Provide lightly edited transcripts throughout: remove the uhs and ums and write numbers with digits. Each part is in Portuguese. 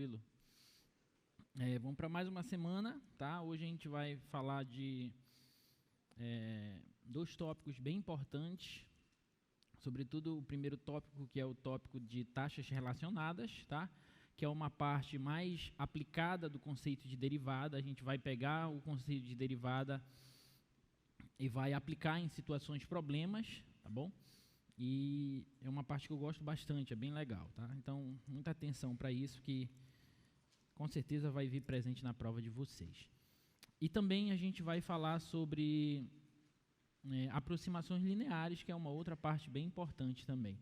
Tranquilo. Vamos para mais uma semana, tá? Hoje a gente vai falar de dois tópicos bem importantes, sobretudo o primeiro tópico, que é o tópico de taxas relacionadas, tá? Que é uma parte mais aplicada do conceito de derivada. A gente vai pegar o conceito de derivada e vai aplicar em situações problemas, tá bom? E é uma parte que eu gosto bastante, é bem legal, tá? Então, muita atenção para isso, que com certeza vai vir presente na prova de vocês. E também a gente vai falar sobre aproximações lineares, que é uma outra parte bem importante também.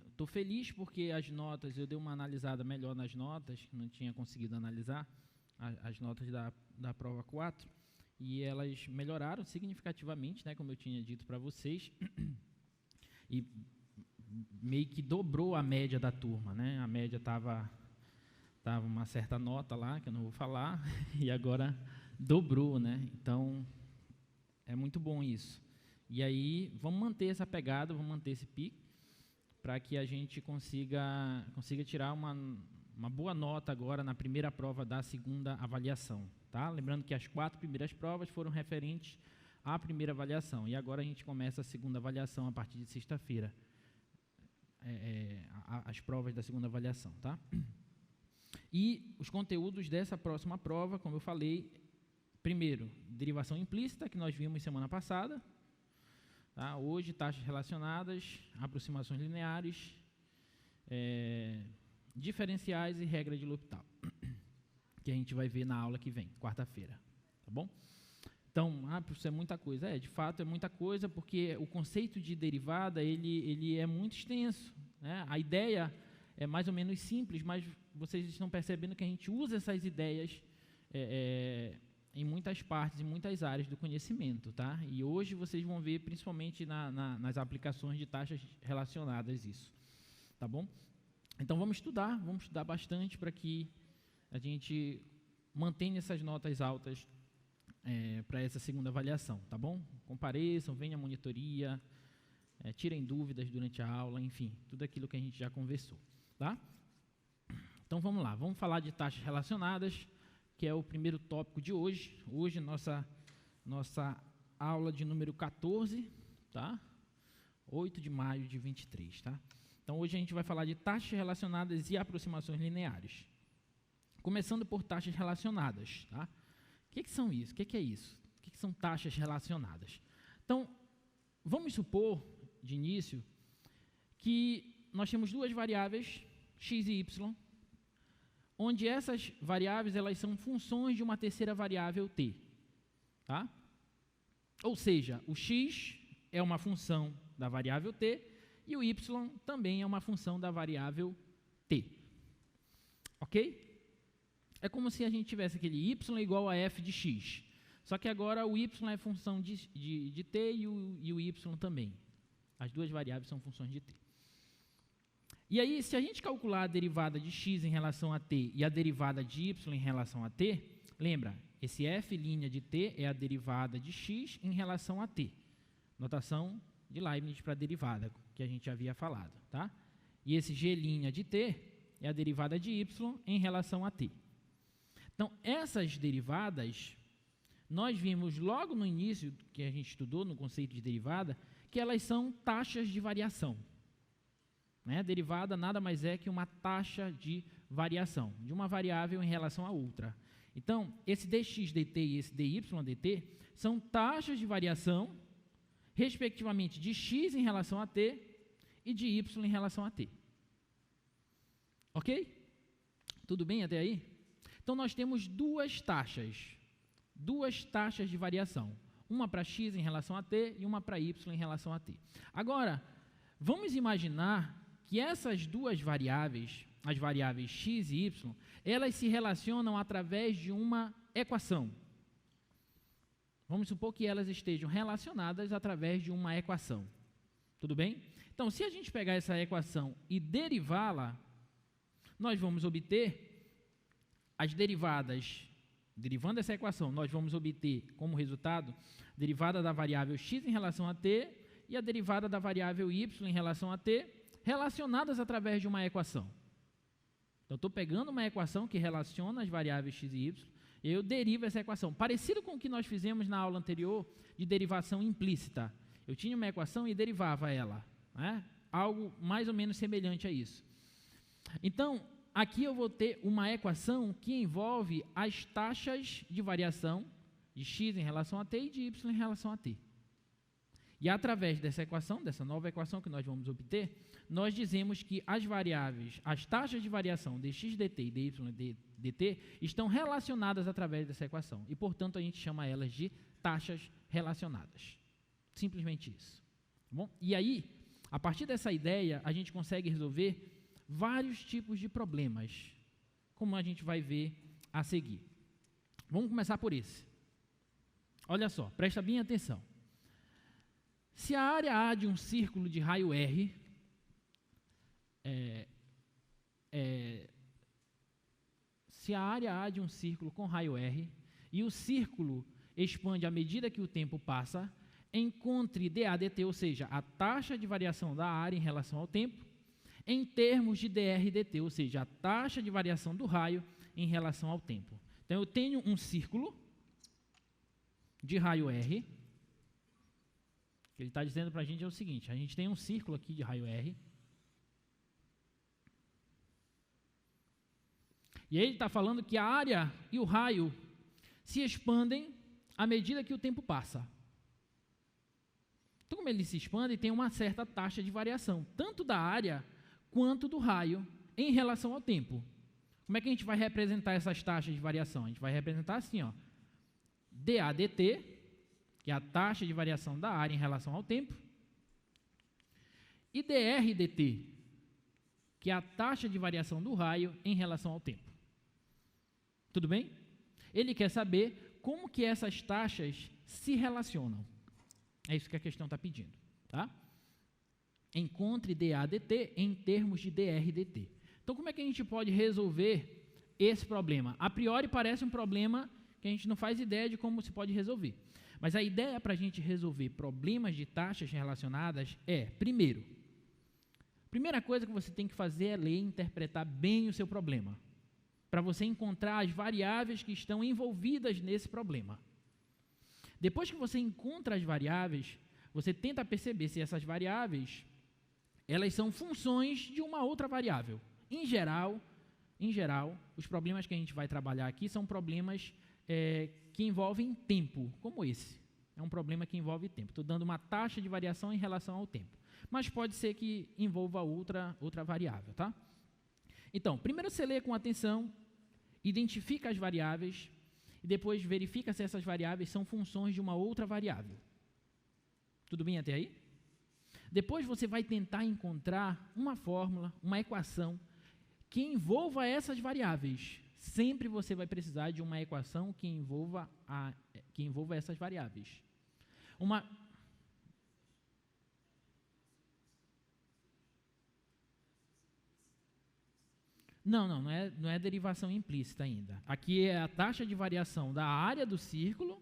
Estou feliz porque as notas, eu dei uma analisada melhor nas notas, não tinha conseguido analisar as notas da prova 4, e elas melhoraram significativamente, né, como eu tinha dito para vocês, e meio que dobrou a média da turma, né? A média estava uma certa nota lá, que eu não vou falar, e agora dobrou, né? Então, é muito bom isso. E aí, vamos manter essa pegada, vamos manter esse pique, para que a gente consiga tirar uma boa nota agora na primeira prova da segunda avaliação, tá? Lembrando que as 4 primeiras provas foram referentes à primeira avaliação, e agora a gente começa a segunda avaliação a partir de sexta-feira, as provas da segunda avaliação, tá? E os conteúdos dessa próxima prova, como eu falei, primeiro, derivação implícita, que nós vimos semana passada, tá? Hoje, taxas relacionadas, aproximações lineares, diferenciais e regra de L'Hopital, que a gente vai ver na aula que vem, quarta-feira, tá bom? Então, isso é muita coisa. De fato é muita coisa, porque o conceito de derivada, ele é muito extenso, né? A ideia é mais ou menos simples, mas vocês estão percebendo que a gente usa essas ideias em muitas partes, em muitas áreas do conhecimento, tá? E hoje vocês vão ver, principalmente nas aplicações de taxas relacionadas, isso, tá bom? Então, vamos estudar bastante para que a gente mantenha essas notas altas para essa segunda avaliação, tá bom? Compareçam, venham à monitoria, tirem dúvidas durante a aula, enfim, tudo aquilo que a gente já conversou, tá? Então, vamos lá, vamos falar de taxas relacionadas, que é o primeiro tópico de hoje. Hoje, nossa aula de número 14, tá? 8 de maio de 23, tá? Então, hoje a gente vai falar de taxas relacionadas e aproximações lineares. Começando por taxas relacionadas, tá? O que são isso? O que é isso? O que são taxas relacionadas? Então, vamos supor, de início, que nós temos duas variáveis, x e y, onde essas variáveis elas são funções de uma terceira variável t. Tá? Ou seja, o x é uma função da variável t e o y também é uma função da variável t. Ok? É como se a gente tivesse aquele y igual a f de x. Só que agora o y é função de t e o y também. As duas variáveis são funções de t. E aí, se a gente calcular a derivada de x em relação a t e a derivada de y em relação a t, lembra, esse f' de t é a derivada de x em relação a t. Notação de Leibniz para a derivada, que a gente havia falado, tá? E esse g' de t é a derivada de y em relação a t. Então, essas derivadas, nós vimos logo no início, que a gente estudou no conceito de derivada, que elas são taxas de variação. Né? Derivada nada mais é que uma taxa de variação, de uma variável em relação a outra. Então, esse dx dt e esse dy dt são taxas de variação, respectivamente, de x em relação a t e de y em relação a t. Ok? Tudo bem até aí? Então, nós temos duas taxas de variação. Uma para x em relação a t e uma para y em relação a t. Agora, vamos imaginar que essas duas variáveis, as variáveis x e y, elas se relacionam através de uma equação. Vamos supor que elas estejam relacionadas através de uma equação. Tudo bem? Então, se a gente pegar essa equação e derivá-la, nós vamos obter as derivadas, derivando essa equação, nós vamos obter como resultado a derivada da variável x em relação a t e a derivada da variável y em relação a t, relacionadas através de uma equação. Então, estou pegando uma equação que relaciona as variáveis x e y, e eu derivo essa equação. Parecido com o que nós fizemos na aula anterior de derivação implícita. Eu tinha uma equação e derivava ela, né? Algo mais ou menos semelhante a isso. Então, aqui eu vou ter uma equação que envolve as taxas de variação de x em relação a t e de y em relação a t. E através dessa equação, dessa nova equação que nós vamos obter, nós dizemos que as variáveis, as taxas de variação dx dt e dy dt estão relacionadas através dessa equação. E, portanto, a gente chama elas de taxas relacionadas. Simplesmente isso. Tá bom? E aí, a partir dessa ideia, a gente consegue resolver vários tipos de problemas, como a gente vai ver a seguir. Vamos começar por esse. Olha só, presta bem atenção. Se a área A de um círculo de raio R se a área A de um círculo com raio R e o círculo expande à medida que o tempo passa, encontre dA dt, ou seja, a taxa de variação da área em relação ao tempo, em termos de dr dt, ou seja, a taxa de variação do raio em relação ao tempo. Então, eu tenho um círculo de raio R. O que ele está dizendo para a gente é o seguinte: a gente tem um círculo aqui de raio R. E aí ele está falando que a área e o raio se expandem à medida que o tempo passa. Então, como eles se expandem, tem uma certa taxa de variação, tanto da área quanto do raio em relação ao tempo. Como é que a gente vai representar essas taxas de variação? A gente vai representar assim, ó, dA dt, que é a taxa de variação da área em relação ao tempo, e dr dt, que é a taxa de variação do raio em relação ao tempo. Tudo bem? Ele quer saber como que essas taxas se relacionam. É isso que a questão está pedindo, tá? Encontre dA dt em termos de dr dt. Então, como é que a gente pode resolver esse problema? A priori parece um problema que a gente não faz ideia de como se pode resolver. Mas a ideia para a gente resolver problemas de taxas relacionadas é, primeiro, primeira coisa que você tem que fazer é ler e interpretar bem o seu problema, para você encontrar as variáveis que estão envolvidas nesse problema. Depois que você encontra as variáveis, você tenta perceber se essas variáveis, elas são funções de uma outra variável. Em geral, os problemas que a gente vai trabalhar aqui são problemas que envolvem tempo, como esse. É um problema que envolve tempo. Estou dando uma taxa de variação em relação ao tempo. Mas pode ser que envolva outra variável, tá? Então, primeiro você lê com atenção, identifica as variáveis e depois verifica se essas variáveis são funções de uma outra variável. Tudo bem até aí? Depois você vai tentar encontrar uma fórmula, uma equação que envolva essas variáveis. Sempre você vai precisar de uma equação que envolva essas variáveis. Não é derivação implícita ainda. Aqui é a taxa de variação da área do círculo,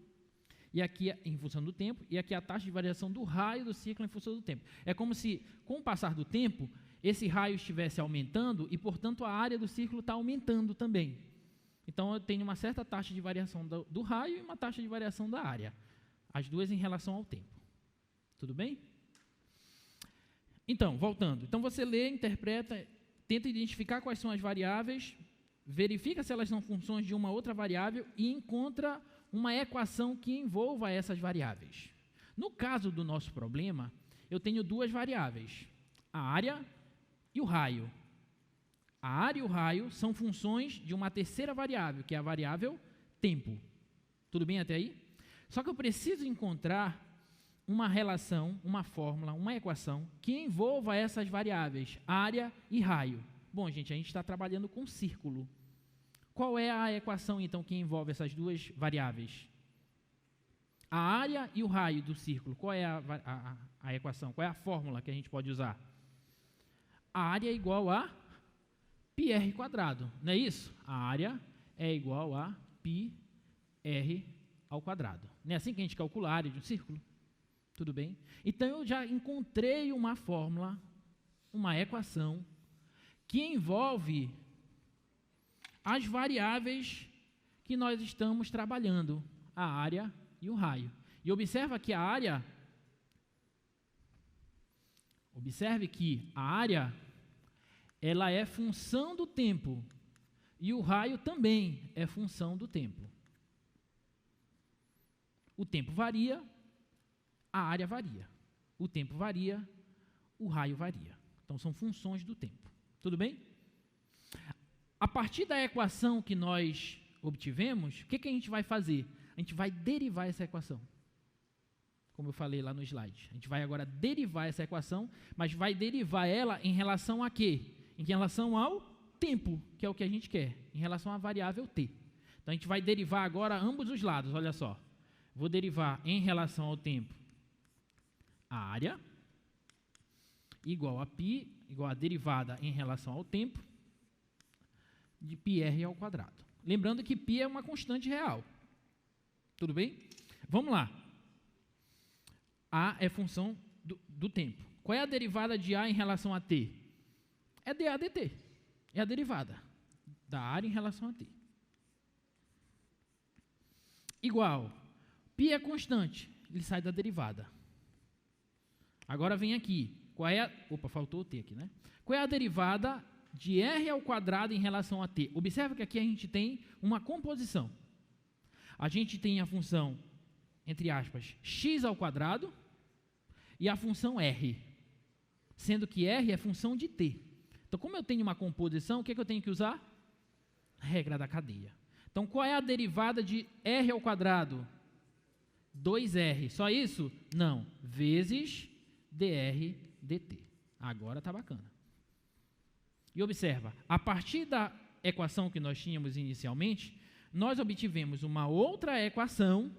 e aqui em função do tempo, e aqui é a taxa de variação do raio do círculo em função do tempo. É como se, com o passar do tempo, esse raio estivesse aumentando e, portanto, a área do círculo está aumentando também. Então, eu tenho uma certa taxa de variação do raio e uma taxa de variação da área. As duas em relação ao tempo. Tudo bem? Então, voltando. Então, você lê, interpreta, tenta identificar quais são as variáveis, verifica se elas são funções de uma outra variável e encontra uma equação que envolva essas variáveis. No caso do nosso problema, eu tenho duas variáveis, a área e o raio. A área e o raio são funções de uma terceira variável, que é a variável tempo. Tudo bem até aí? Só que eu preciso encontrar uma relação, uma fórmula, uma equação que envolva essas variáveis, área e raio. Bom, gente, a gente está trabalhando com círculo. Qual é a equação, então, que envolve essas duas variáveis? A área e o raio do círculo. Qual é a equação? Qual é a fórmula que a gente pode usar? A área é igual a πr quadrado, não é isso? A área é igual a πr ao quadrado. Não é assim que a gente calcula a área de um círculo? Tudo bem? Então, eu já encontrei uma fórmula, uma equação, que envolve as variáveis que nós estamos trabalhando, a área e o raio. E observe que a área, ela é função do tempo, e o raio também é função do tempo. O tempo varia, a área varia. O tempo varia, o raio varia. Então, são funções do tempo. Tudo bem? A partir da equação que nós obtivemos, o que a gente vai fazer? A gente vai derivar essa equação. Como eu falei lá no slide. A gente vai agora derivar essa equação, mas vai derivar ela em relação a quê? Em relação ao tempo, que é o que a gente quer, em relação à variável t. Então, a gente vai derivar agora ambos os lados, olha só. Vou derivar em relação ao tempo a área, igual a π, igual a derivada em relação ao tempo, de πr ao quadrado. Lembrando que π é uma constante real. Tudo bem? Vamos lá. A é função do tempo. Qual é a derivada de A em relação a t? É dA dt. É a derivada da área em relação a t. Igual. Π é constante. Ele sai da derivada. Agora vem aqui. Qual é a... Opa, faltou o t aqui, né? Qual é a derivada de r ao quadrado em relação a t? Observe que aqui a gente tem uma composição. A gente tem a função, entre aspas, x ao quadrado e a função r, sendo que r é função de t. Então, como eu tenho uma composição, o que eu tenho que usar? Regra da cadeia. Então, qual é a derivada de r ao quadrado? 2r. Só isso? Não. Vezes dr dt. Agora está bacana. E observa, a partir da equação que nós tínhamos inicialmente, nós obtivemos uma outra equação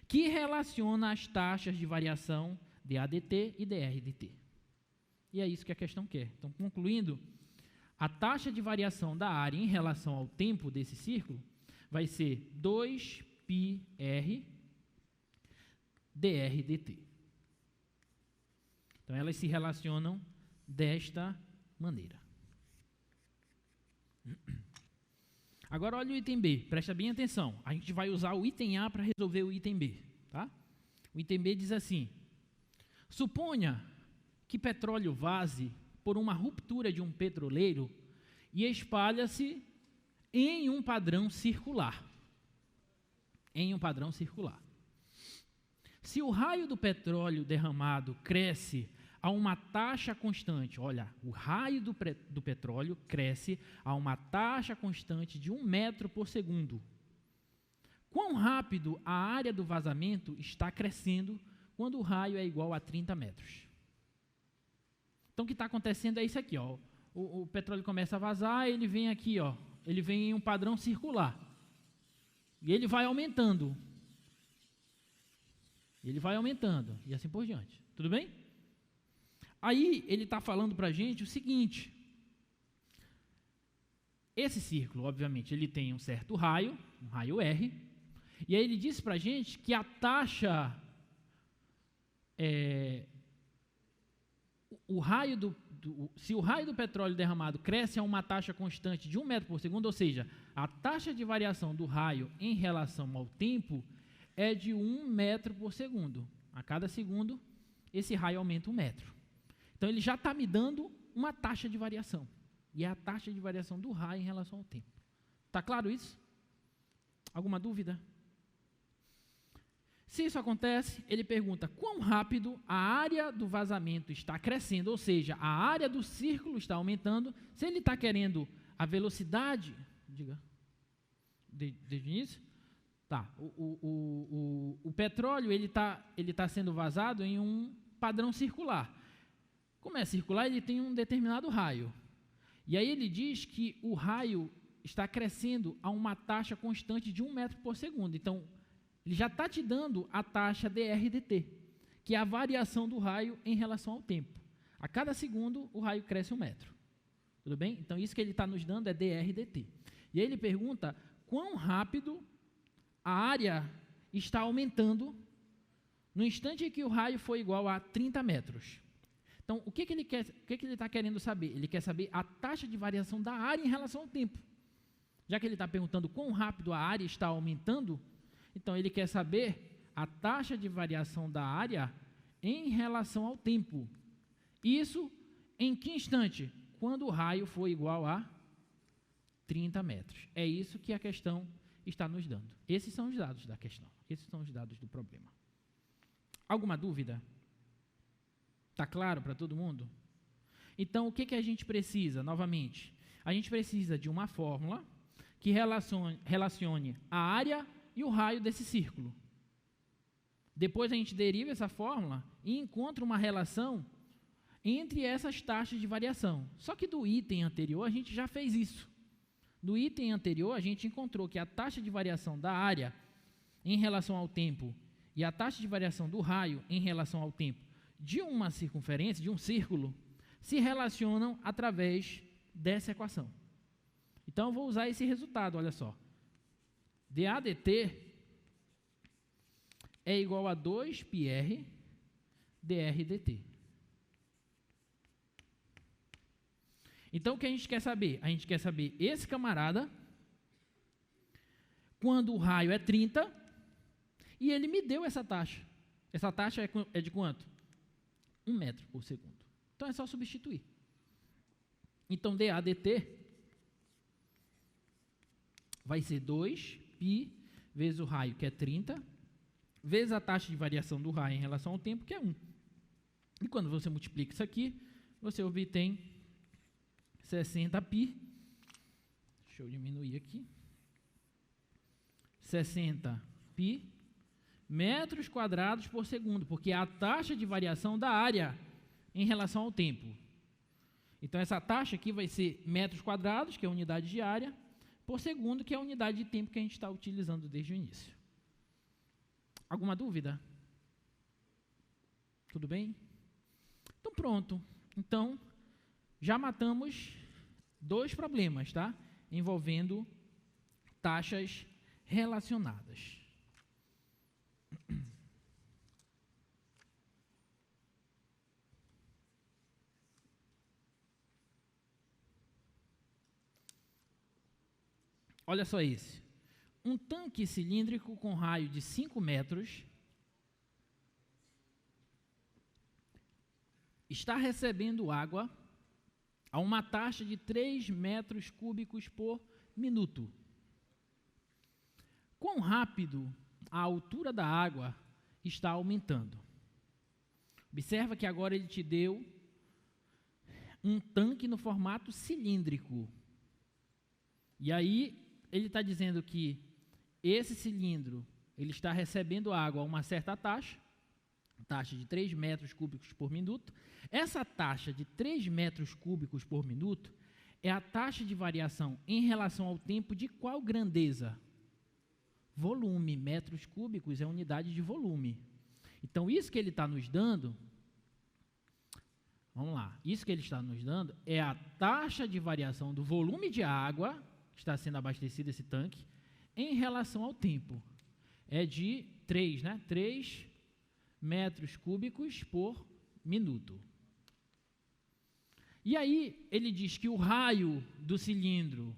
que relaciona as taxas de variação dA dt e dr dt. E é isso que a questão quer. Então, concluindo, a taxa de variação da área em relação ao tempo desse círculo vai ser 2πr dr dt. Então, elas se relacionam desta maneira. Agora, olha o item B, presta bem atenção. A gente vai usar o item A para resolver o item B. Tá? O item B diz assim: suponha que petróleo vaze por uma ruptura de um petroleiro e espalha-se em um padrão circular. Em um padrão circular. Se o raio do petróleo derramado cresce a uma taxa constante, olha, o raio do petróleo cresce a uma taxa constante de 1 metro por segundo. Quão rápido a área do vazamento está crescendo quando o raio é igual a 30 metros? Então, o que está acontecendo é isso aqui, ó. O petróleo começa a vazar, ele vem aqui, ó. Ele vem em um padrão circular. E ele vai aumentando. Ele vai aumentando, e assim por diante. Tudo bem? Aí, ele está falando para a gente o seguinte. Esse círculo, obviamente, ele tem um certo raio, um raio R. E aí ele diz para a gente que a taxa... se o raio do petróleo derramado cresce a uma taxa constante de 1 metro por segundo, ou seja, a taxa de variação do raio em relação ao tempo é de 1 metro por segundo. A cada segundo, esse raio aumenta 1 metro. Então, ele já está me dando uma taxa de variação. E é a taxa de variação do raio em relação ao tempo. Está claro isso? Alguma dúvida? Se isso acontece, ele pergunta quão rápido a área do vazamento está crescendo, ou seja, a área do círculo está aumentando. Se ele está querendo a velocidade, diga, desde o início, tá, o petróleo ele tá sendo vazado em um padrão circular. Como é circular, ele tem um determinado raio. E aí ele diz que o raio está crescendo a uma taxa constante de 1 metro por segundo. Então, ele já está te dando a taxa dr dt, que é a variação do raio em relação ao tempo. A cada segundo, o raio cresce 1 metro. Tudo bem? Então, isso que ele está nos dando é dr dt. E aí ele pergunta quão rápido a área está aumentando no instante em que o raio for igual a 30 metros. Então, o que ele quer? O que ele está querendo saber? Ele quer saber a taxa de variação da área em relação ao tempo. Já que ele está perguntando quão rápido a área está aumentando, então ele quer saber a taxa de variação da área em relação ao tempo. Isso em que instante? Quando o raio for igual a 30 metros. É isso que a questão está nos dando. Esses são os dados da questão. Esses são os dados do problema. Alguma dúvida? Está claro para todo mundo? Então, o que a gente precisa, novamente? A gente precisa de uma fórmula que relacione a área e o raio desse círculo. Depois a gente deriva essa fórmula e encontra uma relação entre essas taxas de variação. Só que do item anterior a gente já fez isso. No item anterior a gente encontrou que a taxa de variação da área em relação ao tempo e a taxa de variação do raio em relação ao tempo de uma circunferência, de um círculo, se relacionam através dessa equação. Então, eu vou usar esse resultado, olha só. dA dt é igual a 2πr dr dt. Então, o que a gente quer saber? A gente quer saber esse camarada, quando o raio é 30, e ele me deu essa taxa. Essa taxa é de quanto? 1 metro por segundo. Então, é só substituir. Então, dA dt vai ser 2π vezes o raio, que é 30, vezes a taxa de variação do raio em relação ao tempo, que é 1. E quando você multiplica isso aqui, você obtém 60π. Deixa eu diminuir aqui. 60π metros quadrados por segundo, porque é a taxa de variação da área em relação ao tempo. Então, essa taxa aqui vai ser metros quadrados, que é a unidade de área, por segundo, que é a unidade de tempo que a gente está utilizando desde o início. Alguma dúvida? Tudo bem? Então, pronto. Então, já matamos 2 problemas, tá? Envolvendo taxas relacionadas. Olha só esse. Um tanque cilíndrico com raio de 5 metros está recebendo água a uma taxa de 3 metros cúbicos por minuto. Quão rápido a altura da água está aumentando? Observa que agora ele te deu um tanque no formato cilíndrico. E aí, ele está dizendo que esse cilindro ele está recebendo água a uma certa taxa de 3 metros cúbicos por minuto. Essa taxa de 3 metros cúbicos por minuto é a taxa de variação em relação ao tempo de qual grandeza? Volume. Metros cúbicos é unidade de volume. Então, isso que ele está nos dando, vamos lá, isso que ele está nos dando é a taxa de variação do volume de água que está sendo abastecido esse tanque em relação ao tempo. É de 3, né? 3 metros cúbicos por minuto. E aí, ele diz que o raio do cilindro,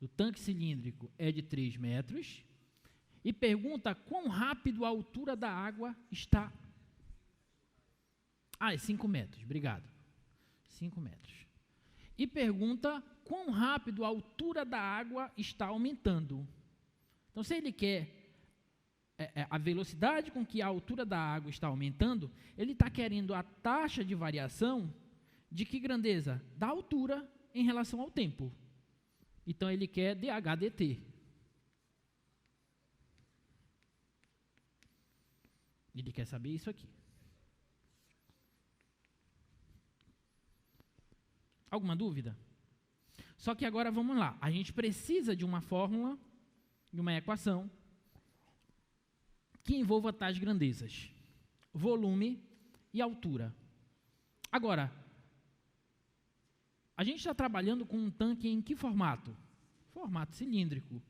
do tanque cilíndrico, é de 3 metros, e pergunta quão rápido a altura da água está. Ah, é 5 metros, obrigado. 5 metros. E pergunta quão rápido a altura da água está aumentando. Então, se ele quer a velocidade com que a altura da água está aumentando, ele está querendo a taxa de variação de que grandeza? Da altura em relação ao tempo. Então, ele quer dH dt. Ele quer saber isso aqui. Alguma dúvida? Só que agora vamos lá. A gente precisa de uma fórmula, de uma equação, que envolva tais grandezas: volume e altura. Agora, a gente está trabalhando com um tanque em que formato? Formato cilíndrico.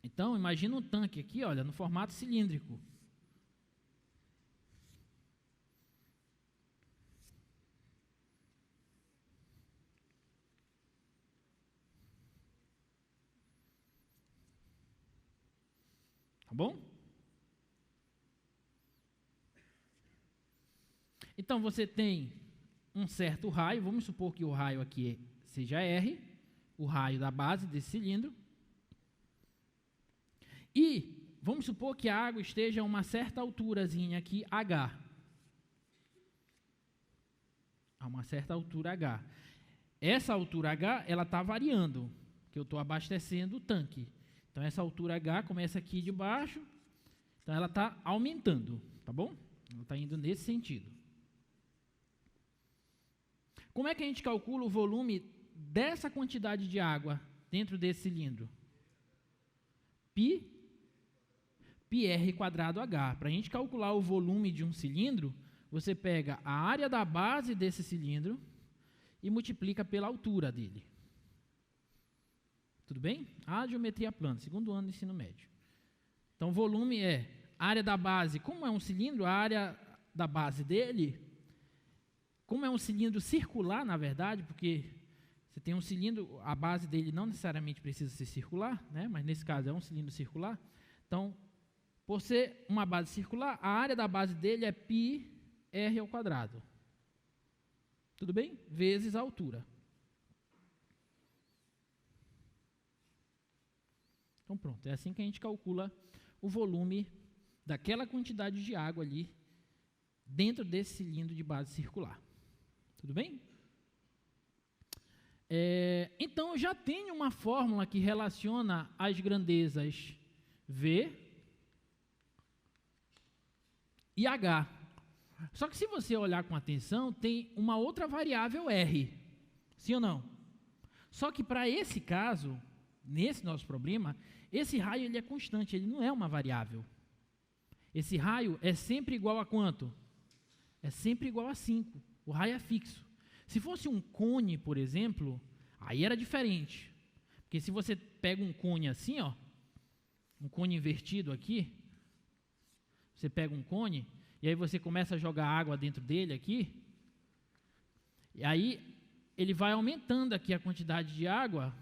Então, imagina um tanque aqui, olha, no formato cilíndrico. bom? Então, você tem um certo raio, vamos supor que o raio aqui seja R, o raio da base desse cilindro, e vamos supor que a água esteja a uma certa alturazinha aqui, H. A uma certa altura H. Essa altura H, ela está variando, que eu estou abastecendo o tanque. Então, essa altura H começa aqui de baixo, então ela está aumentando, tá bom? Ela está indo nesse sentido. Como é que a gente calcula o volume dessa quantidade de água dentro desse cilindro? πr quadrado H. Para a gente calcular o volume de um cilindro, você pega a área da base desse cilindro e multiplica pela altura dele. Tudo bem? A geometria plana, segundo ano do ensino médio. Então, o volume é a área da base. Como é um cilindro, a área da base dele, como é um cilindro circular, na verdade, porque você tem um cilindro, a base dele não necessariamente precisa ser circular, né? Mas nesse caso é um cilindro circular. Então, por ser uma base circular, a área da base dele é πr ao quadrado. Tudo bem? Vezes a altura. Então, pronto. É assim que a gente calcula o volume daquela quantidade de água ali dentro desse cilindro de base circular. Tudo bem? Então, eu já tenho uma fórmula que relaciona as grandezas V e H. Só que se você olhar com atenção, tem uma outra variável R. Sim ou não? Só que para esse caso, nesse nosso problema, esse raio ele é constante, ele não é uma variável. Esse raio é sempre igual a quanto? É sempre igual a 5. O raio é fixo. Se fosse um cone, por exemplo, aí era diferente. Porque se você pega um cone assim, ó, um cone invertido aqui, você pega um cone, e aí você começa a jogar água dentro dele aqui, e aí ele vai aumentando aqui a quantidade de água.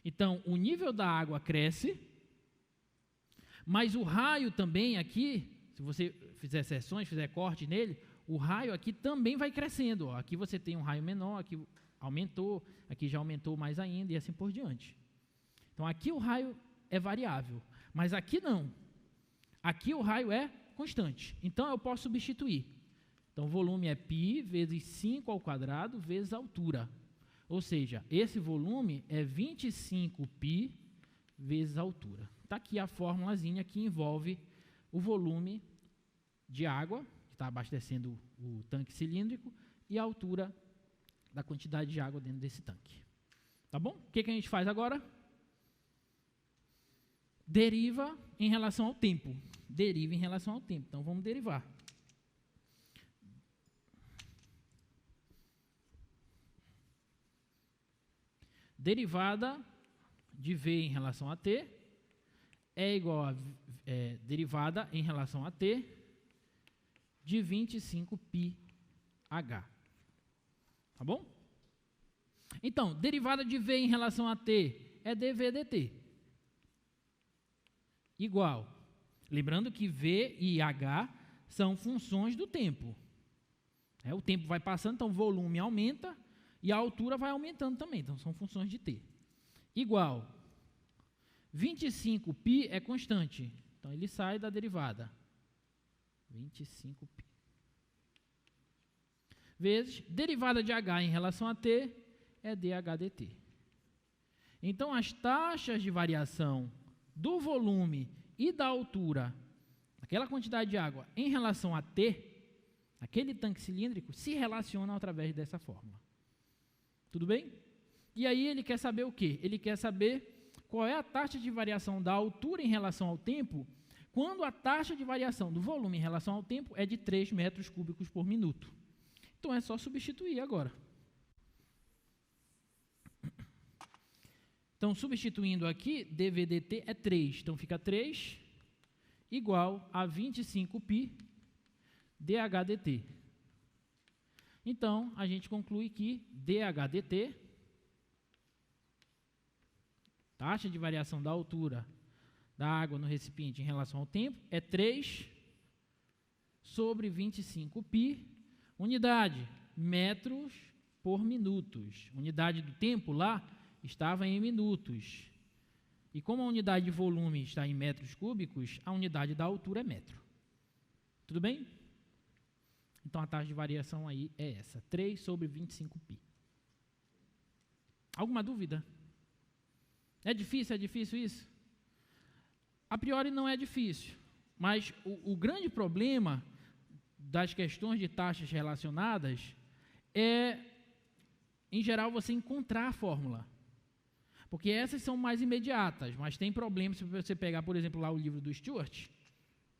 Então, o nível da água cresce, mas o raio também aqui, se você fizer seções, fizer corte nele, o raio aqui também vai crescendo. Ó. Aqui você tem um raio menor, aqui aumentou, aqui já aumentou mais ainda e assim por diante. Então, aqui o raio é variável, mas aqui não. Aqui o raio é constante. Então, eu posso substituir. Então, o volume é π vezes 5 ao quadrado vezes a altura. Ou seja, esse volume é 25π vezes a altura. Está aqui a formulazinha que envolve o volume de água, que está abastecendo o tanque cilíndrico, e a altura da quantidade de água dentro desse tanque. Tá bom? O que a gente faz agora? Deriva em relação ao tempo. Deriva em relação ao tempo. Então, vamos derivar. Derivada de V em relação a T é igual a derivada em relação a T de 25πh. Tá bom? Então, derivada de V em relação a T é dV dt. Igual. Lembrando que V e H são funções do tempo. O tempo vai passando, então o volume aumenta e a altura vai aumentando também. Então, são funções de T. Igual. 25π é constante. Então, ele sai da derivada. 25π. Vezes, derivada de H em relação a T é dH dt. Então, as taxas de variação do volume e da altura, aquela quantidade de água, em relação a T, aquele tanque cilíndrico, se relacionam através dessa fórmula. Tudo bem? E aí ele quer saber o quê? Ele quer saber qual é a taxa de variação da altura em relação ao tempo, quando a taxa de variação do volume em relação ao tempo é de 3 metros cúbicos por minuto. Então, é só substituir agora. Então, substituindo aqui, dV dt é 3. Então, fica 3 igual a 25π dH dt. Então, a gente conclui que dH dt, taxa de variação da altura da água no recipiente em relação ao tempo é 3 sobre 25π, unidade, metros por minutos. Unidade do tempo lá estava em minutos. E como a unidade de volume está em metros cúbicos, a unidade da altura é metro. Tudo bem? Então, a taxa de variação aí é essa, 3 sobre 25π. Alguma dúvida? É difícil isso? A priori não é difícil, mas o grande problema das questões de taxas relacionadas é, em geral, você encontrar a fórmula. Porque essas são mais imediatas, mas tem problema se você pegar, por exemplo, lá o livro do Stewart,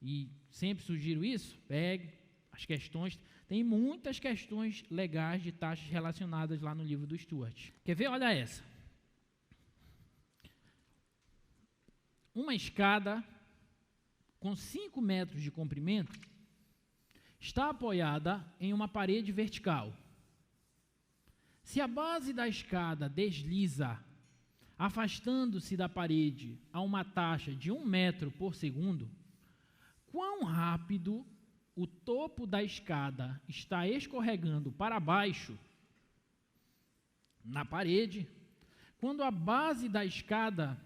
e sempre sugiro isso, pegue as questões, tem muitas questões legais de taxas relacionadas lá no livro do Stewart. Quer ver? Olha essa. Uma escada com 5 metros de comprimento está apoiada em uma parede vertical. Se a base da escada desliza, afastando-se da parede a uma taxa de 1 metro por segundo, quão rápido o topo da escada está escorregando para baixo na parede, quando a base da escada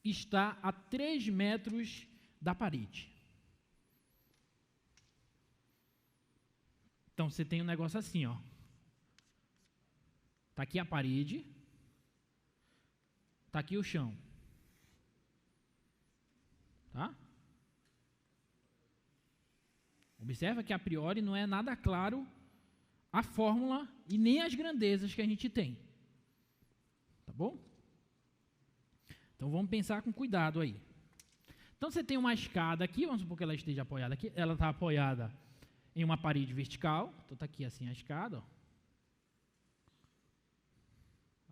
está a 3 metros da parede. Então, você tem um negócio assim, ó. Está aqui a parede, está aqui o chão. Tá? Observa que, a priori, não é nada claro a fórmula e nem as grandezas que a gente tem. Tá bom? Então, vamos pensar com cuidado aí. Então, você tem uma escada aqui, vamos supor que ela esteja apoiada aqui, ela está apoiada em uma parede vertical, então está aqui assim a escada, ó.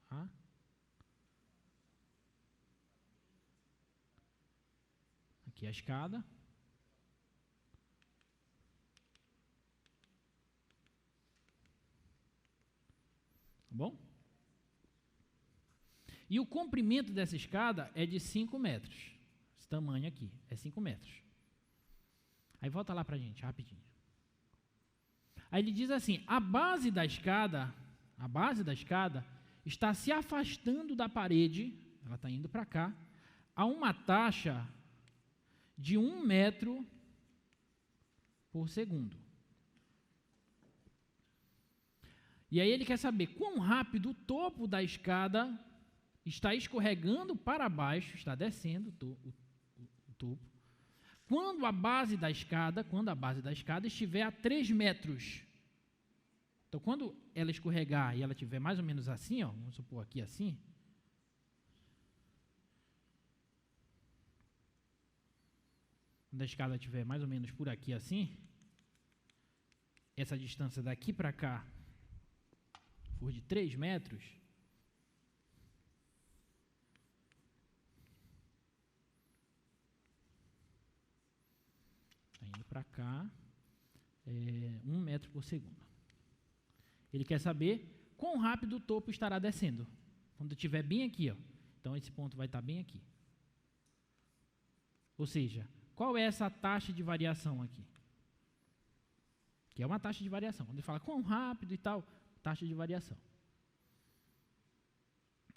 Tá? Aqui a escada. Tá bom? E o comprimento dessa escada é de 5 metros. Esse tamanho aqui é 5 metros. Aí volta lá para a gente, rapidinho. Aí ele diz assim, a base da escada está se afastando da parede, ela está indo para cá, a uma taxa de 1 metro por segundo. E aí ele quer saber quão rápido o topo da escada está escorregando para baixo, está descendo o topo, quando a base da escada estiver a 3 metros. Então, quando ela escorregar e ela estiver mais ou menos assim, ó, vamos supor aqui assim, quando a escada estiver mais ou menos por aqui assim, essa distância daqui para cá for de 3 metros, está indo para cá, 1 metro por segundo. Ele quer saber quão rápido o topo estará descendo. Quando estiver bem aqui, ó. Então, esse ponto vai estar bem aqui. Ou seja, qual é essa taxa de variação aqui? Que é uma taxa de variação. Quando ele fala quão rápido e tal, taxa de variação.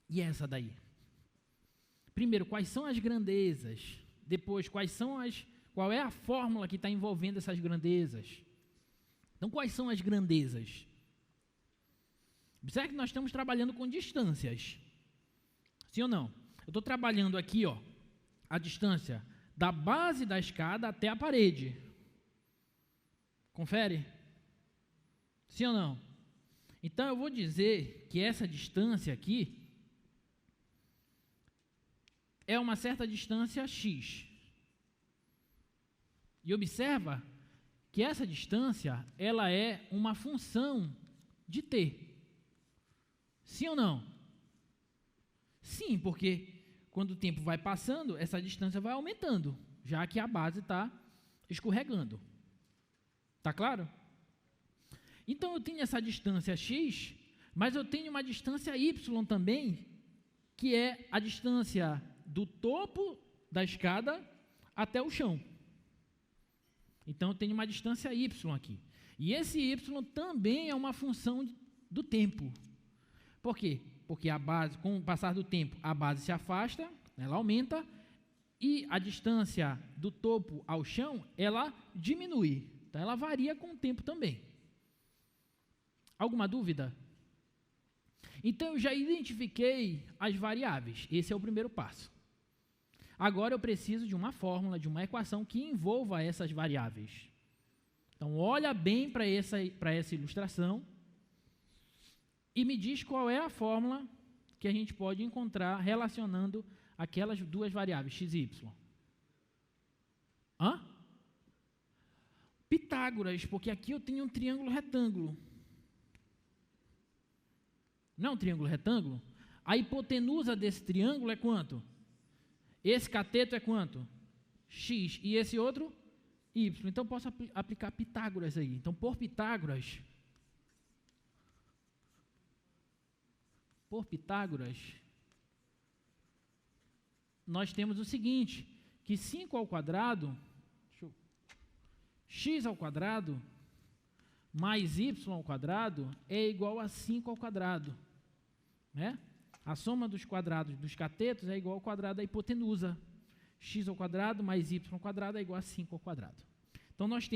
E essa daí? Primeiro, quais são as grandezas? Depois, qual é a fórmula que está envolvendo essas grandezas? Então, quais são as grandezas? Observe que nós estamos trabalhando com distâncias. Sim ou não? Eu estou trabalhando aqui, ó, a distância da base da escada até a parede. Confere? Sim ou não? Então, eu vou dizer que essa distância aqui é uma certa distância x. E observa que essa distância, ela é uma função de t. Sim ou não? Sim, porque quando o tempo vai passando, essa distância vai aumentando, já que a base está escorregando. Está claro? Então, eu tenho essa distância x, mas eu tenho uma distância y também, que é a distância do topo da escada até o chão. Então, eu tenho uma distância y aqui. E esse y também é uma função do tempo. Por quê? Porque a base, com o passar do tempo, a base se afasta, ela aumenta, e a distância do topo ao chão, ela diminui. Então, ela varia com o tempo também. Alguma dúvida? Então, eu já identifiquei as variáveis. Esse é o primeiro passo. Agora, eu preciso de uma fórmula, de uma equação que envolva essas variáveis. Então, olha bem para essa ilustração e me diz qual é a fórmula que a gente pode encontrar relacionando aquelas duas variáveis, x e y. Hã? Pitágoras, porque aqui eu tenho um triângulo retângulo. Não é um triângulo retângulo? A hipotenusa desse triângulo é quanto? Esse cateto é quanto? X. E esse outro? Y. Então, posso aplicar Pitágoras aí. Então, por Pitágoras, nós temos o seguinte, que 5 ao quadrado, x ao quadrado, mais y ao quadrado, é igual a 5 ao quadrado. Né? A soma dos quadrados dos catetos é igual ao quadrado da hipotenusa. X ao quadrado mais y ao quadrado é igual a 5 ao quadrado. Então, nós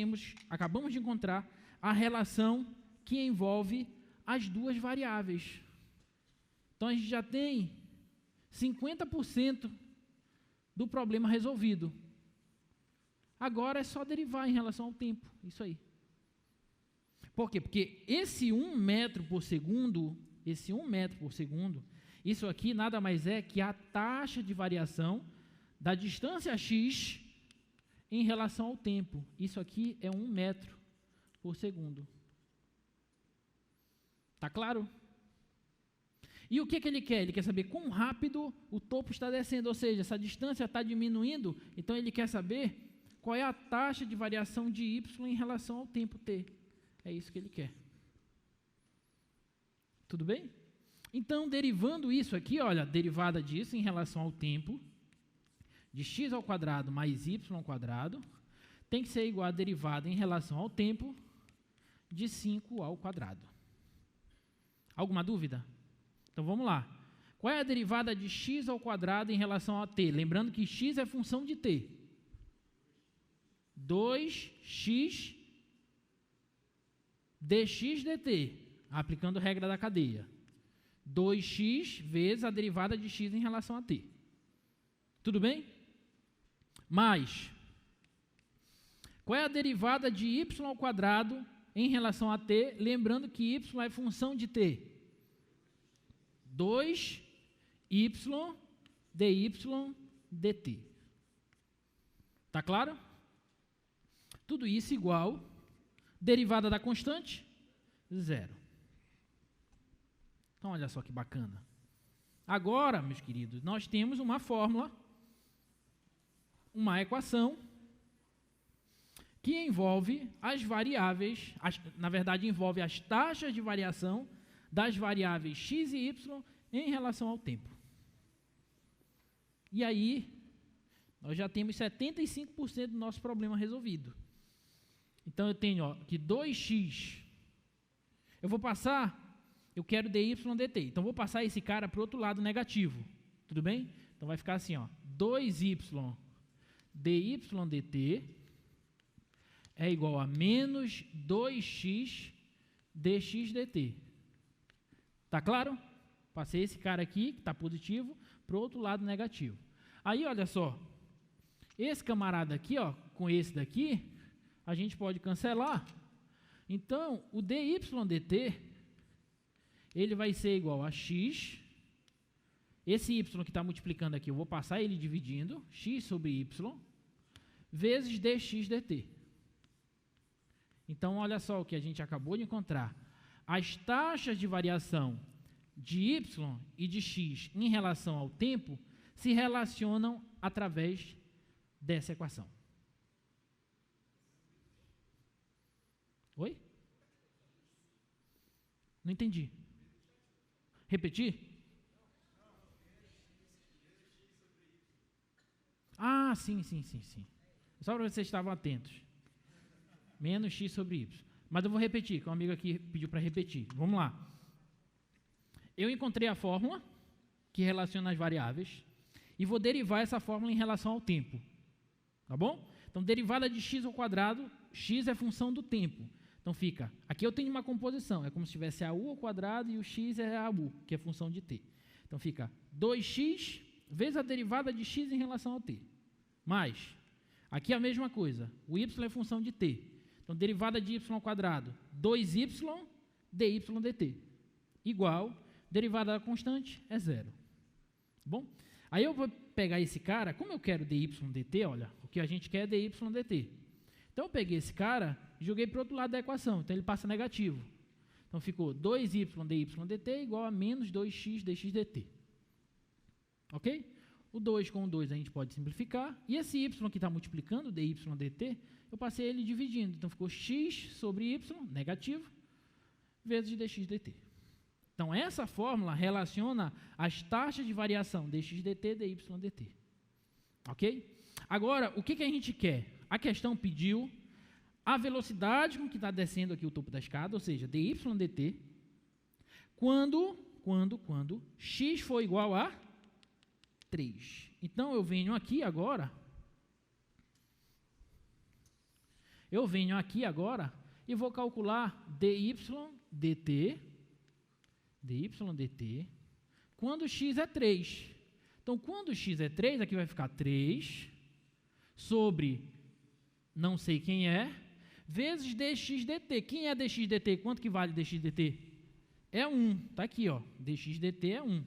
acabamos de encontrar a relação que envolve as duas variáveis. Então, a gente já tem 50% do problema resolvido. Agora é só derivar em relação ao tempo, isso aí. Por quê? Porque esse 1 metro por segundo, isso aqui nada mais é que a taxa de variação da distância x em relação ao tempo. Isso aqui é 1 metro por segundo. Tá claro? E o que ele quer? Ele quer saber quão rápido o topo está descendo, ou seja, essa distância está diminuindo, então ele quer saber qual é a taxa de variação de y em relação ao tempo t. É isso que ele quer. Tudo bem? Então, derivando isso aqui, olha, derivada disso em relação ao tempo, de x ao quadrado mais y ao quadrado, tem que ser igual a derivada em relação ao tempo de 5 ao quadrado. Alguma dúvida? Então, vamos lá. Qual é a derivada de x ao quadrado em relação a t? Lembrando que x é função de t. 2x dx dt, aplicando a regra da cadeia. 2x vezes a derivada de x em relação a t. Tudo bem? Mais, qual é a derivada de y ao quadrado em relação a t? Lembrando que y é função de t. 2y dy dt. Tá claro? Tudo isso igual, derivada da constante, 0. Então, olha só que bacana. Agora, meus queridos, nós temos uma fórmula, uma equação, que envolve as variáveis, na verdade, envolve as taxas de variação das variáveis x e y em relação ao tempo. E aí, nós já temos 75% do nosso problema resolvido. Então, eu tenho que 2x, eu quero dy dt. Então, vou passar esse cara para o outro lado negativo. Tudo bem? Então, vai ficar assim, 2y dy dt é igual a menos 2x dx dt. Tá claro? Passei esse cara aqui, que está positivo, para o outro lado negativo. Aí, olha só, esse camarada aqui, com esse daqui, a gente pode cancelar. Então, o dy dt, ele vai ser igual a x, esse y que está multiplicando aqui, eu vou passar ele dividindo, x sobre y, vezes dx dt. Então, olha só o que a gente acabou de encontrar. As taxas de variação de y e de x em relação ao tempo se relacionam através dessa equação. Oi? Não entendi. Repetir? sim. Só para vocês estavam atentos. Menos x sobre y. Mas eu vou repetir, que um amigo aqui pediu para repetir. Vamos lá. Eu encontrei a fórmula que relaciona as variáveis e vou derivar essa fórmula em relação ao tempo. Tá bom? Então, derivada de x ao quadrado, x é função do tempo. Então, fica, aqui eu tenho uma composição, é como se tivesse a u ao quadrado e o x é a u, que é função de t. Então, fica 2x vezes a derivada de x em relação ao t. Mais, aqui é a mesma coisa, o y é função de t. Então, derivada de y ao quadrado, 2y dy dt. Igual, derivada da constante é zero. Bom? Aí eu vou pegar esse cara, como eu quero dy dt, olha, o que a gente quer é dy dt. Então, eu peguei esse cara e joguei para o outro lado da equação, então ele passa negativo. Então, ficou 2y dy dt igual a menos 2x dx dt. Ok? O 2 com o 2 a gente pode simplificar, e esse y que está multiplicando, dy dt, eu passei ele dividindo, então ficou x sobre y, negativo, vezes dx dt. Então, essa fórmula relaciona as taxas de variação dx dt, dy dt. Ok? Agora, o que a gente quer? A questão pediu a velocidade com que está descendo aqui o topo da escada, ou seja, dy dt, quando x for igual a 3. Então, eu venho aqui agora e vou calcular dy dt, quando x é 3. Então, quando x é 3, aqui vai ficar 3 sobre não sei quem é, vezes dx dt. Quem é dx dt? Quanto que vale dx dt? É 1. Está aqui, ó. Dx dt é 1.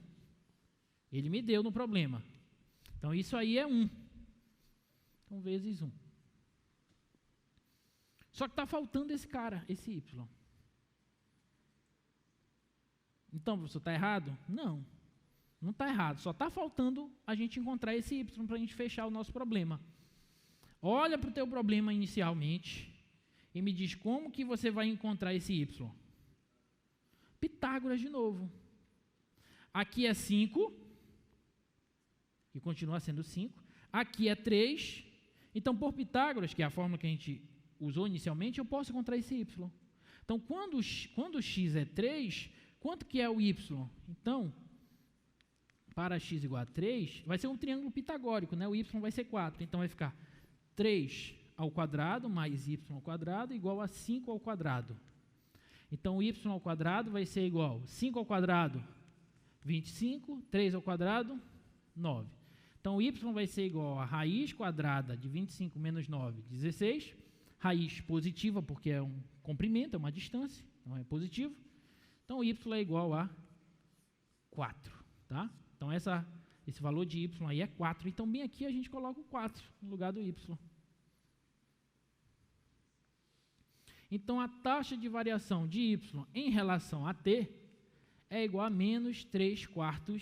Ele me deu no problema. Então, isso aí é 1. Então, vezes 1. Só que está faltando esse cara, esse y. Então, professor, está errado? Não. Não está errado. Só está faltando a gente encontrar esse y para a gente fechar o nosso problema. Olha para o teu problema inicialmente e me diz como que você vai encontrar esse y. Pitágoras de novo. Aqui é 5, que continua sendo 5. Aqui é 3. Então, por Pitágoras, que é a fórmula que a gente usou inicialmente, eu posso encontrar esse y. Então, quando x é 3, quanto que é o y? Então, para x igual a 3, vai ser um triângulo pitagórico, né? O y vai ser 4. Então, vai ficar 3 ao quadrado mais y ao quadrado igual a 5 ao quadrado. Então, o y ao quadrado vai ser igual a 5 ao quadrado, 25, 3 ao quadrado, 9. Então, o y vai ser igual a raiz quadrada de 25 menos 9, 16. Raiz positiva, porque é um comprimento, é uma distância, então é positivo. Então, o y é igual a 4, tá? Então, esse valor de y aí é 4. Então, bem aqui a gente coloca o 4 no lugar do y. Então, a taxa de variação de y em relação a t é igual a menos 3/4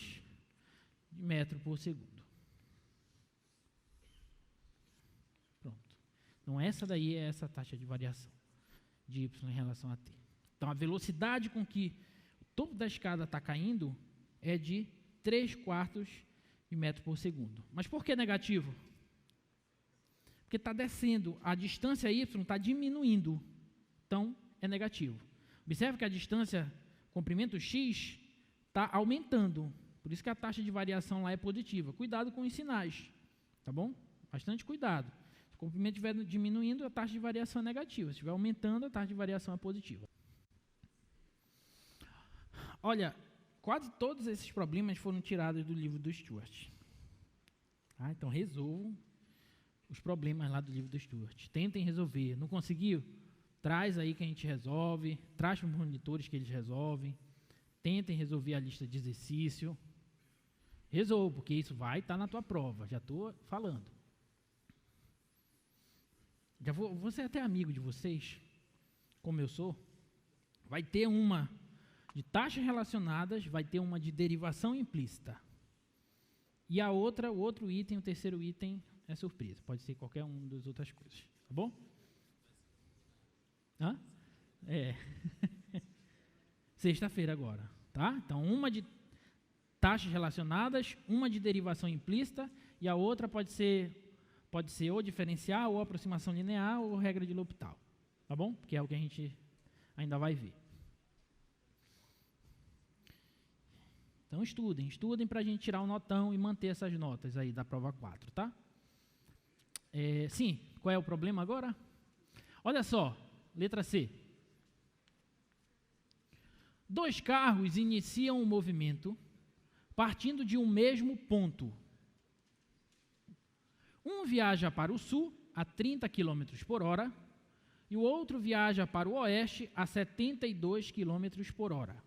de metro por segundo. Pronto. Então, essa daí é essa taxa de variação de y em relação a t. Então, a velocidade com que o topo da escada está caindo é de 3/4 de metro por segundo. Mas por que negativo? Porque está descendo, a distância y está diminuindo. Então, é negativo. Observe que a distância, comprimento x, está aumentando. Por isso que a taxa de variação lá é positiva. Cuidado com os sinais, tá bom? Bastante cuidado. Se o comprimento estiver diminuindo, a taxa de variação é negativa. Se estiver aumentando, a taxa de variação é positiva. Olha, quase todos esses problemas foram tirados do livro do Stuart. Ah, então, resolvam os problemas lá do livro do Stuart. Tentem resolver. Não conseguiu? Traz aí que a gente resolve. Traz para os monitores que eles resolvem. Tentem resolver a lista de exercício. Resolva, porque isso vai estar na tua prova. Já estou falando. Vou ser até amigo de vocês, como eu sou. Vai ter uma de taxas relacionadas, vai ter uma de derivação implícita. E a outra, o outro item, o terceiro item, é surpresa. Pode ser qualquer uma das outras coisas. Tá bom? Hã? É. Sexta-feira agora. Tá? Então, uma de taxas relacionadas, uma de derivação implícita, e a outra pode ser Pode ser ou diferencial, ou aproximação linear, ou regra de L'Hopital. Tá bom? Que é o que a gente ainda vai ver. Então estudem para a gente tirar o notão e manter essas notas aí da prova 4, tá? Sim, qual é o problema agora? Olha só, letra C. 2 carros iniciam o movimento partindo de um mesmo ponto. Um viaja para o sul a 30 km por hora e o outro viaja para o oeste a 72 km por hora.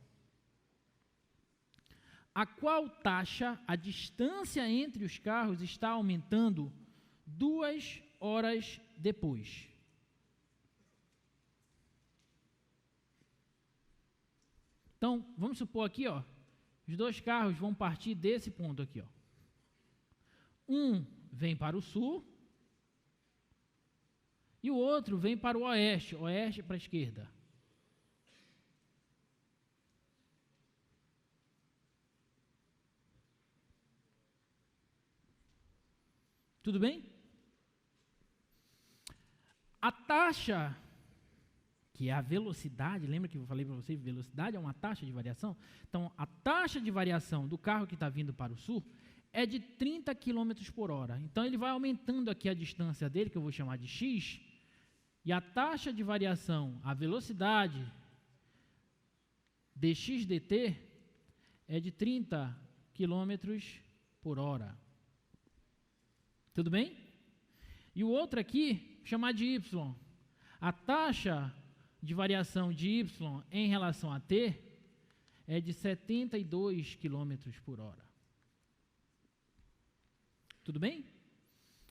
A qual taxa a distância entre os carros está aumentando 2 horas depois? Então, vamos supor aqui, ó, os 2 carros vão partir desse ponto aqui, ó. Um vem para o sul e o outro vem para o oeste, oeste para a esquerda. Tudo bem? A taxa, que é a velocidade, lembra que eu falei para vocês, velocidade é uma taxa de variação? Então, a taxa de variação do carro que está vindo para o sul é de 30 km por hora. Então, ele vai aumentando aqui a distância dele, que eu vou chamar de x, e a taxa de variação, a velocidade dx dt é de 30 km por hora. Tudo bem? E o outro aqui, chamar de y. A taxa de variação de y em relação a t é de 72 km por hora. Tudo bem?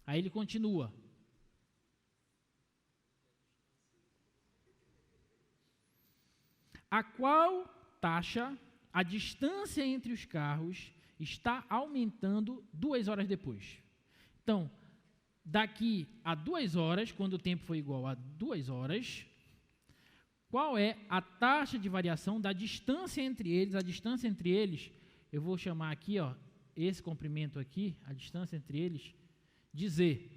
Aí ele continua. A qual taxa a distância entre os carros está aumentando 2 horas depois? Então, daqui a 2 horas, quando o tempo for igual a 2 horas, qual é a taxa de variação da distância entre eles? A distância entre eles, eu vou chamar aqui, ó, esse comprimento aqui, a distância entre eles, de z.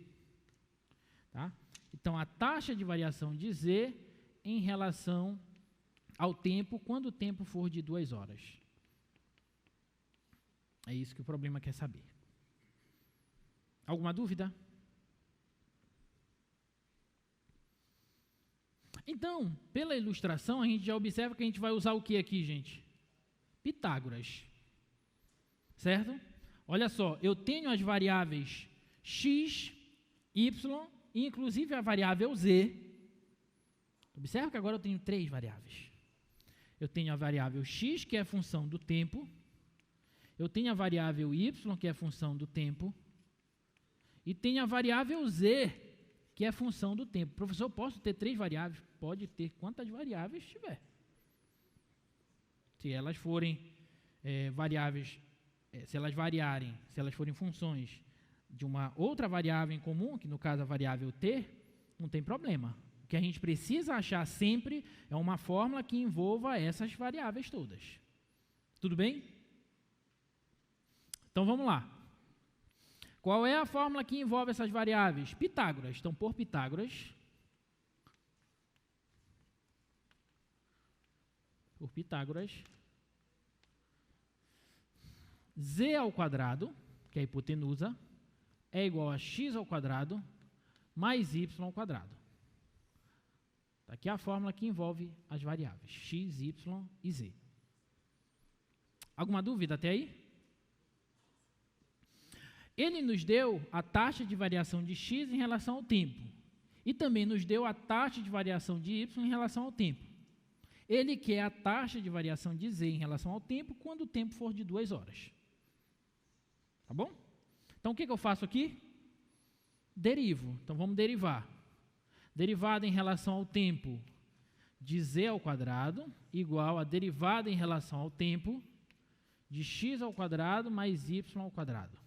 Tá? Então, a taxa de variação de z em relação ao tempo, quando o tempo for de 2 horas. É isso que o problema quer saber. Alguma dúvida? Então, pela ilustração, a gente já observa que a gente vai usar o que aqui, gente? Pitágoras. Certo? Olha só, eu tenho as variáveis x, y, e inclusive a variável z. Observa que agora eu tenho 3 variáveis. Eu tenho a variável x, que é a função do tempo. Eu tenho a variável y, que é a função do tempo. E tenho a variável z, que é a função do tempo. Professor, posso ter 3 variáveis? Pode ter quantas variáveis tiver. Se elas forem variáveis, se elas variarem, se elas forem funções de uma outra variável em comum, que no caso a variável t, não tem problema. O que a gente precisa achar sempre é uma fórmula que envolva essas variáveis todas. Tudo bem? Então vamos lá. Qual é a fórmula que envolve essas variáveis? Pitágoras. Então, por Pitágoras, z ao quadrado, que é a hipotenusa, é igual a x ao quadrado mais y ao quadrado. Aqui é a fórmula que envolve as variáveis x, y e z. Alguma dúvida até aí? Ele nos deu a taxa de variação de x em relação ao tempo. E também nos deu a taxa de variação de y em relação ao tempo. Ele quer a taxa de variação de z em relação ao tempo quando o tempo for de 2 horas. Tá bom? Então, o que eu faço aqui? Derivo. Então, vamos derivar. Derivada em relação ao tempo de z ao quadrado igual a derivada em relação ao tempo de x ao quadrado mais y ao quadrado.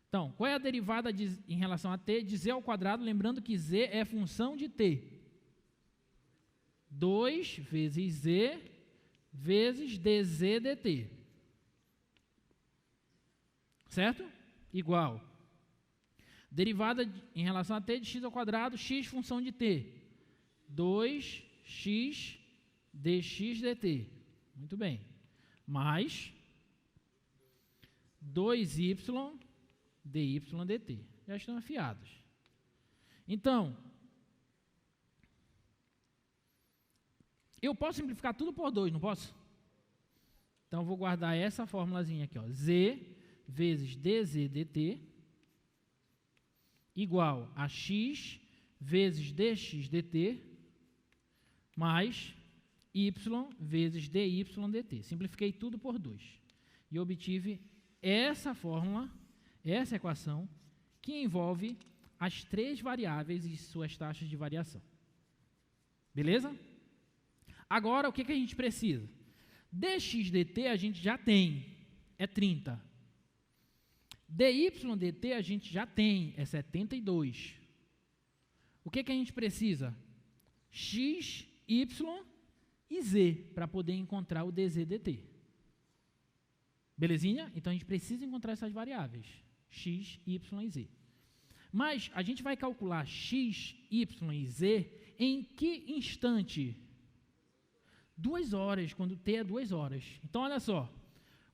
Então, qual é a derivada em relação a t de z ao quadrado? Lembrando que z é função de t. 2 vezes z vezes dz dt. Certo? Igual. Derivada em relação a t de x ao quadrado, x função de t. 2x dx dt. Muito bem. Mais 2y dy dt. Já estão afiados. Então, eu posso simplificar tudo por 2, não posso? Então, eu vou guardar essa formulazinha aqui, ó. Z vezes dz dt igual a x vezes dx dt mais y vezes dy dt. Simplifiquei tudo por 2. E obtive essa fórmula, essa equação, que envolve as 3 variáveis e suas taxas de variação. Beleza? Agora, o que a gente precisa? Dx dt a gente já tem, é 30. Dy dt a gente já tem, é 72. O que a gente precisa? X, y e z, para poder encontrar o dz dt. Belezinha? Então, a gente precisa encontrar essas variáveis, x, y e z. Mas, a gente vai calcular x, y e z em que instante? 2 horas, quando t é 2 horas. Então, olha só,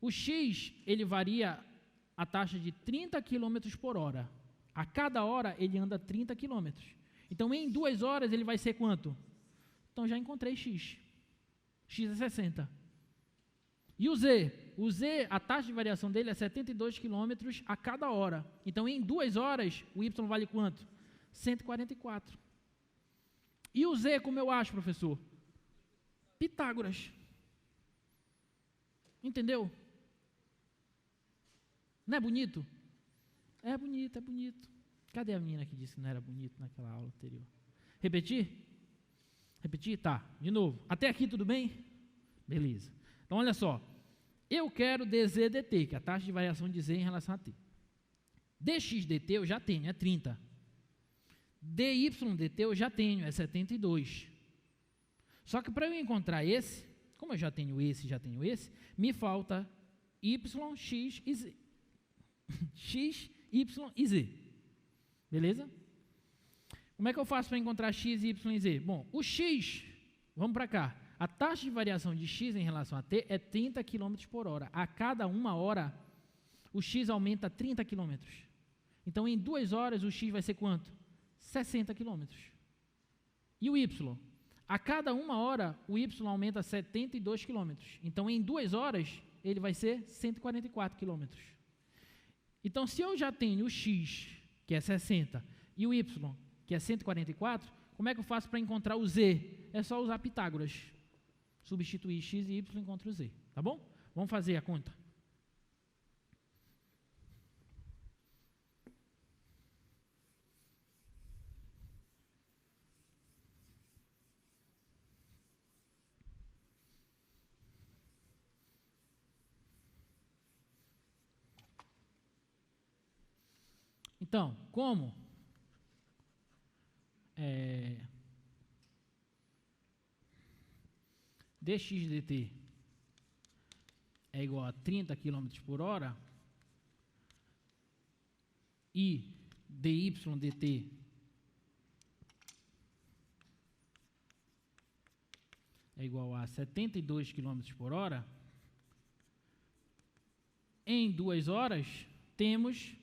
o x, ele varia a taxa de 30 km por hora. A cada hora, ele anda 30 km. Então, em 2 horas, ele vai ser quanto? Então, já encontrei x. X é 60. E o z? O z, a taxa de variação dele é 72 km a cada hora. Então, em 2 horas, o y vale quanto? 144. E o z, como eu acho, professor? Pitágoras. Entendeu? Não é bonito? É bonito, é bonito. Cadê a menina que disse que não era bonito naquela aula anterior? Repetir? Repetir? Tá, de novo. Até aqui tudo bem? Beleza. Então, olha só. Eu quero dz dt, que é a taxa de variação de z em relação a t. Dx dt eu já tenho, é 30. Dy dt eu já tenho, é 72. Só que para eu encontrar esse, como eu já tenho esse, me falta y, x e z. X, y e z. Beleza? Como é que eu faço para encontrar x, y e z? Bom, o x, vamos para cá. A taxa de variação de x em relação a t é 30 km por hora. A cada 1 hora, o x aumenta 30 km. Então, em 2 horas, o x vai ser quanto? 60 km. E o y? A cada 1 hora, o y aumenta 72 km. Então, em 2 horas, ele vai ser 144 km. Então, se eu já tenho o x, que é 60, e o y, que é 144, como é que eu faço para encontrar o z? É só usar Pitágoras. Substituir x e y contra o z, tá bom? Vamos fazer a conta. Então, como? Dx dt é igual a 30 km por hora e dy dt é igual a 72 km por hora, em 2 horas temos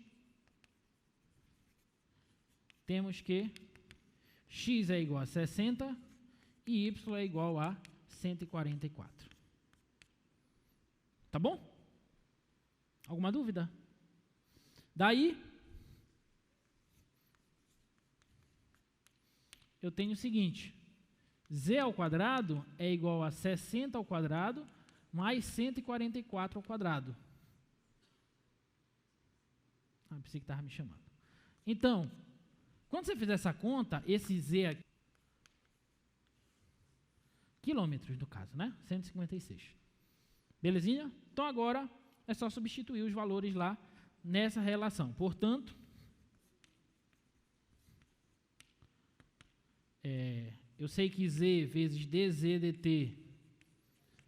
que x é igual a 60 e y é igual a 144. Tá bom? Alguma dúvida? Daí, eu tenho o seguinte, z ao quadrado é igual a 60 ao quadrado mais 144 ao quadrado. Pensei que estava me chamando. Então, quando você fizer essa conta, esse z aqui, quilômetros no caso, né? 156. Belezinha? Então agora é só substituir os valores lá nessa relação. Portanto, eu sei que z vezes dz dt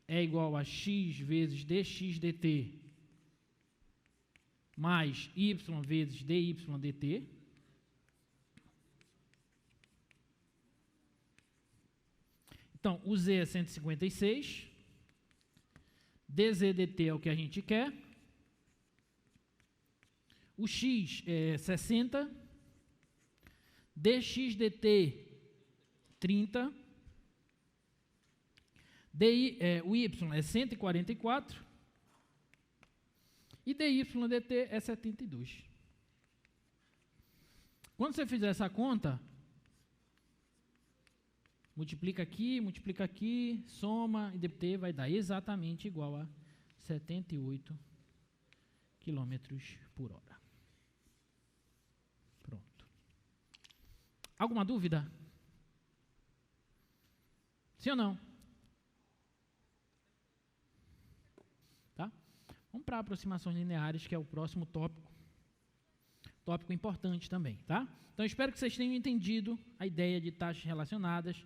é igual a x vezes dx dt mais y vezes dy dt. Então, o Z é 156, dZdt é o que a gente quer, o X é 60, dXdt 30, o Y é 144 e DYdt é 72. Quando você fizer essa conta, multiplica aqui, soma e dt vai dar exatamente igual a 78 km por hora. Pronto. Alguma dúvida? Sim ou não? Tá? Vamos para aproximações lineares, que é o próximo tópico. Tópico importante também, tá? Então, espero que vocês tenham entendido a ideia de taxas relacionadas.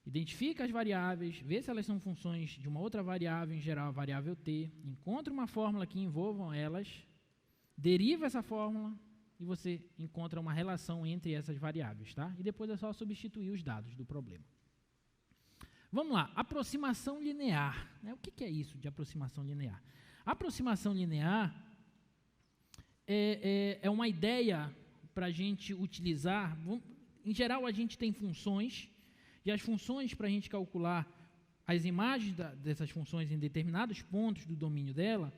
Identifica as variáveis, vê se elas são funções de uma outra variável, em geral a variável t, encontra uma fórmula que envolvam elas, deriva essa fórmula e você encontra uma relação entre essas variáveis, tá? E depois é só substituir os dados do problema. Vamos lá, aproximação linear, né? O que é isso de aproximação linear? Aproximação linear é uma ideia para a gente utilizar. Em geral, a gente tem funções, e as funções, para a gente calcular as imagens dessas funções em determinados pontos do domínio dela,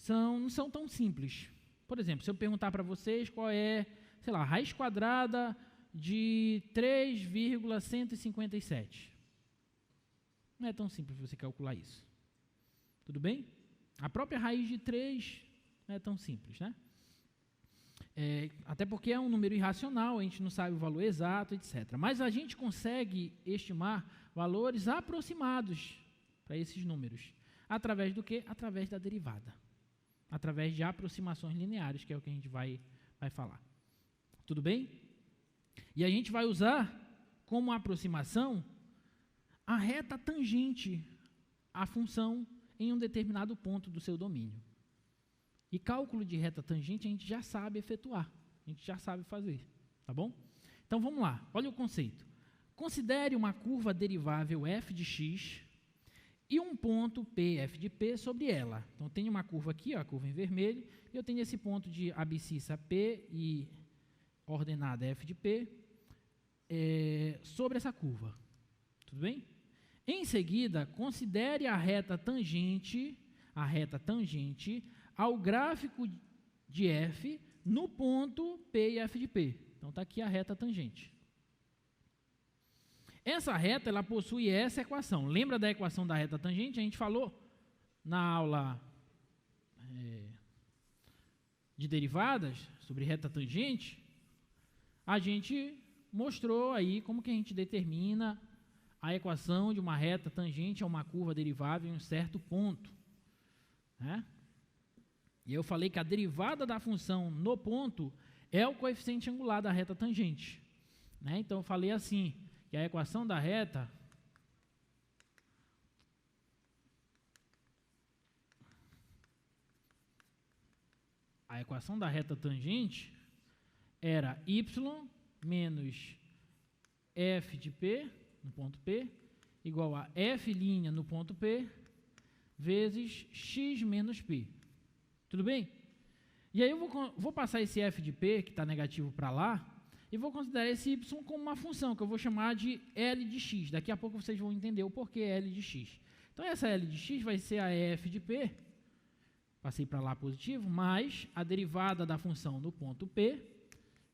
não são tão simples. Por exemplo, se eu perguntar para vocês qual é, sei lá, a raiz quadrada de 3,157. Não é tão simples você calcular isso. Tudo bem? A própria raiz de 3 não é tão simples, né? Até porque é um número irracional, a gente não sabe o valor exato, etc. Mas a gente consegue estimar valores aproximados para esses números. Através do quê? Através da derivada. Através de aproximações lineares, que é o que a gente vai falar. Tudo bem? E a gente vai usar como aproximação a reta tangente à função em um determinado ponto do seu domínio. E cálculo de reta tangente a gente já sabe efetuar, a gente já sabe fazer, tá bom? Então vamos lá, olha o conceito. Considere uma curva derivável f de x e um ponto P, f de P sobre ela. Então tem uma curva aqui, ó, a curva em vermelho, e eu tenho esse ponto de abscissa P e ordenada f de P sobre essa curva. Tudo bem? Em seguida, considere a reta tangente ao gráfico de f no ponto P e f de P. Então, está aqui a reta tangente. Essa reta, ela possui essa equação. Lembra da equação da reta tangente? A gente falou na aula de derivadas sobre reta tangente. A gente mostrou aí como que a gente determina a equação de uma reta tangente a uma curva derivável em um certo ponto, né? E eu falei que a derivada da função no ponto é o coeficiente angular da reta tangente, né? Então, eu falei assim, que a equação da reta tangente era y menos f de P, no ponto P, igual a f' no ponto P, vezes x menos P. Tudo bem? E aí eu vou passar esse f de P, que está negativo para lá, e vou considerar esse y como uma função, que eu vou chamar de L de x. Daqui a pouco vocês vão entender o porquê L de x. Então, essa L de x vai ser a f de P, passei para lá positivo, mais a derivada da função no ponto P,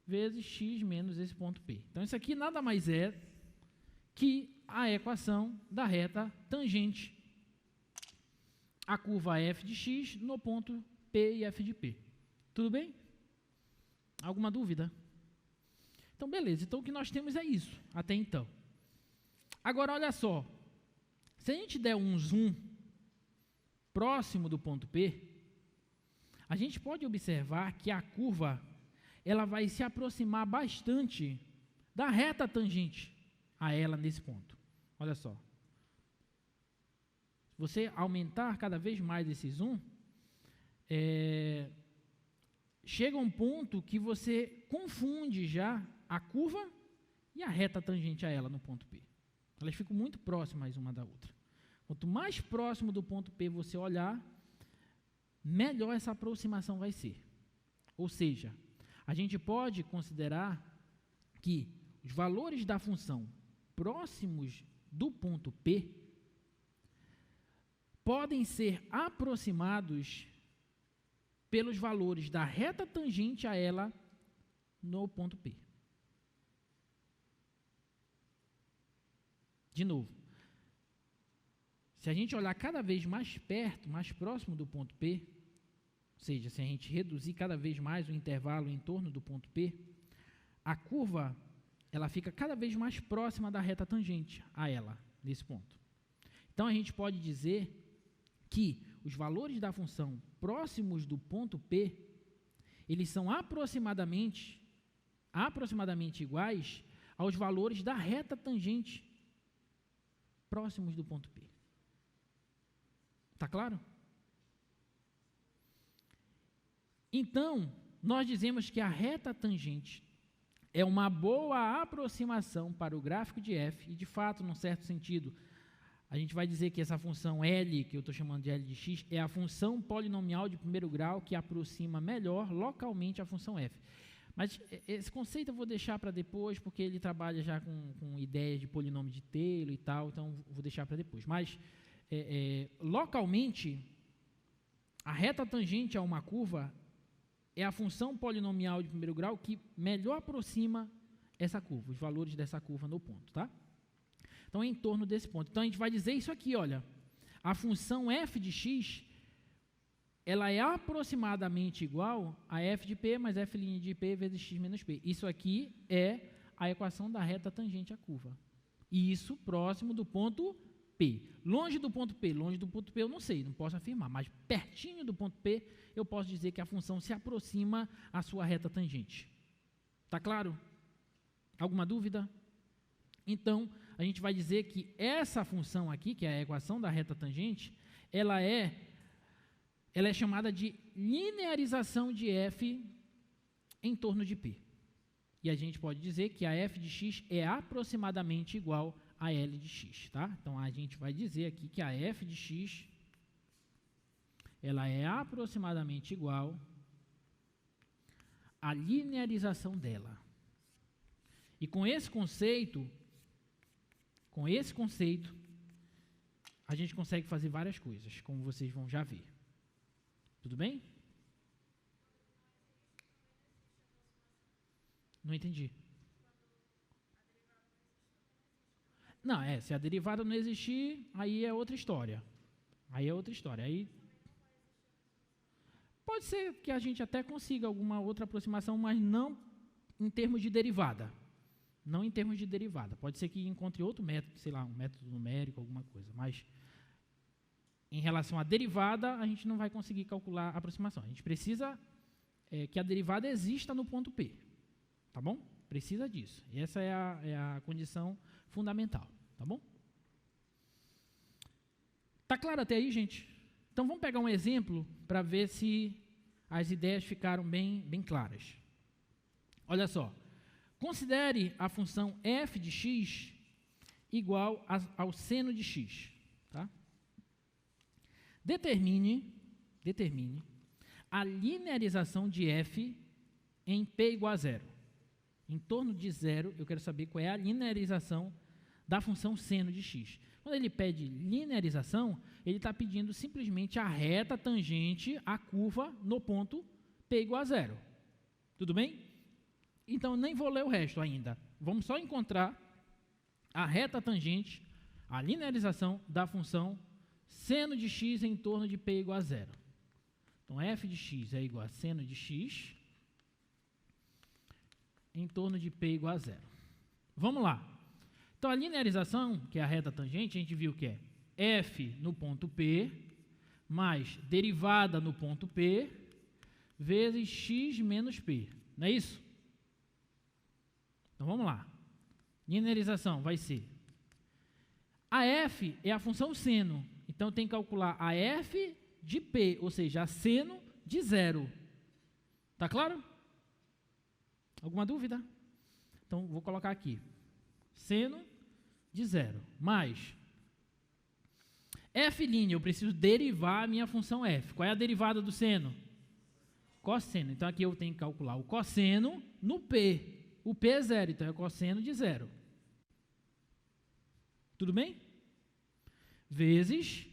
vezes x menos esse ponto P. Então, isso aqui nada mais é que a equação da reta tangente à curva f de x no ponto P e f de P. Tudo bem? Alguma dúvida? Então, beleza. Então, o que nós temos é isso, até então. Agora, olha só. Se a gente der um zoom próximo do ponto P, a gente pode observar que a curva ela vai se aproximar bastante da reta tangente a ela nesse ponto. Olha só. Se você aumentar cada vez mais esse zoom, chega um ponto que você confunde já a curva e a reta tangente a ela no ponto P. Elas ficam muito próximas uma da outra. Quanto mais próximo do ponto P você olhar, melhor essa aproximação vai ser. Ou seja, a gente pode considerar que os valores da função próximos do ponto P podem ser aproximados pelos valores da reta tangente a ela no ponto P. De novo, se a gente olhar cada vez mais perto, mais próximo do ponto P, ou seja, se a gente reduzir cada vez mais o intervalo em torno do ponto P, a curva ela fica cada vez mais próxima da reta tangente a ela, nesse ponto. Então, a gente pode dizer que os valores da função próximos do ponto P, eles são aproximadamente iguais aos valores da reta tangente próximos do ponto P. Está claro? Então, nós dizemos que a reta tangente é uma boa aproximação para o gráfico de f, e de fato, num certo sentido, a gente vai dizer que essa função L, que eu estou chamando de L de x, é a função polinomial de primeiro grau que aproxima melhor localmente a função f. Mas esse conceito eu vou deixar para depois, porque ele trabalha já com ideias de polinômio de Taylor e tal, então vou deixar para depois. Mas, localmente, a reta tangente a uma curva é a função polinomial de primeiro grau que melhor aproxima essa curva, os valores dessa curva no ponto, tá? Então, é em torno desse ponto. Então, a gente vai dizer isso aqui, olha, a função f de x, ela é aproximadamente igual a f de p mais f' de p vezes x menos p. Isso aqui é a equação da reta tangente à curva. E isso próximo do ponto P. Longe do ponto P eu não sei, não posso afirmar, mas pertinho do ponto P, eu posso dizer que a função se aproxima à sua reta tangente. Está claro? Alguma dúvida? Então, a gente vai dizer que essa função aqui, que é a equação da reta tangente, ela é chamada de linearização de f em torno de P. E a gente pode dizer que a f de x é aproximadamente igual a L de x, tá? Então, a gente vai dizer aqui que a f de x, ela é aproximadamente igual à linearização dela. E com esse conceito, a gente consegue fazer várias coisas, como vocês vão já ver. Tudo bem? Não entendi. Não, se a derivada não existir, aí é outra história. Aí pode ser que a gente até consiga alguma outra aproximação, mas não em termos de derivada. Não em termos de derivada. Pode ser que encontre outro método, sei lá, um método numérico, alguma coisa. Mas, em relação à derivada, a gente não vai conseguir calcular a aproximação. A gente precisa que a derivada exista no ponto P. Tá bom? Precisa disso. E essa é a condição fundamental. Tá bom? Tá claro até aí, gente? Então, vamos pegar um exemplo para ver se as ideias ficaram bem claras. Olha só. Considere a função f de x igual ao seno de x. Tá? Determine a linearização de f em p igual a zero. Em torno de zero, eu quero saber qual é a linearização da função seno de x. Quando ele pede linearização, ele está pedindo simplesmente a reta tangente à curva no ponto p igual a zero. Tudo bem? Então, nem vou ler o resto ainda. Vamos só encontrar a reta tangente, a linearização da função seno de x em torno de p igual a zero. Então, f de x é igual a seno de x em torno de p igual a zero. Vamos lá. Então, a linearização, que é a reta tangente, a gente viu que é f no ponto P mais derivada no ponto P vezes x menos p. Não é isso? Então, vamos lá. Linearização vai ser... A f é a função seno. Então, tem que calcular a f de p, ou seja, a seno de zero. Tá claro? Alguma dúvida? Então, vou colocar aqui. Seno de zero, mais f', eu preciso derivar a minha função f. Qual é a derivada do seno? Cosseno. Então, aqui eu tenho que calcular o cosseno no P. O P é zero, então é cosseno de zero. Tudo bem? Vezes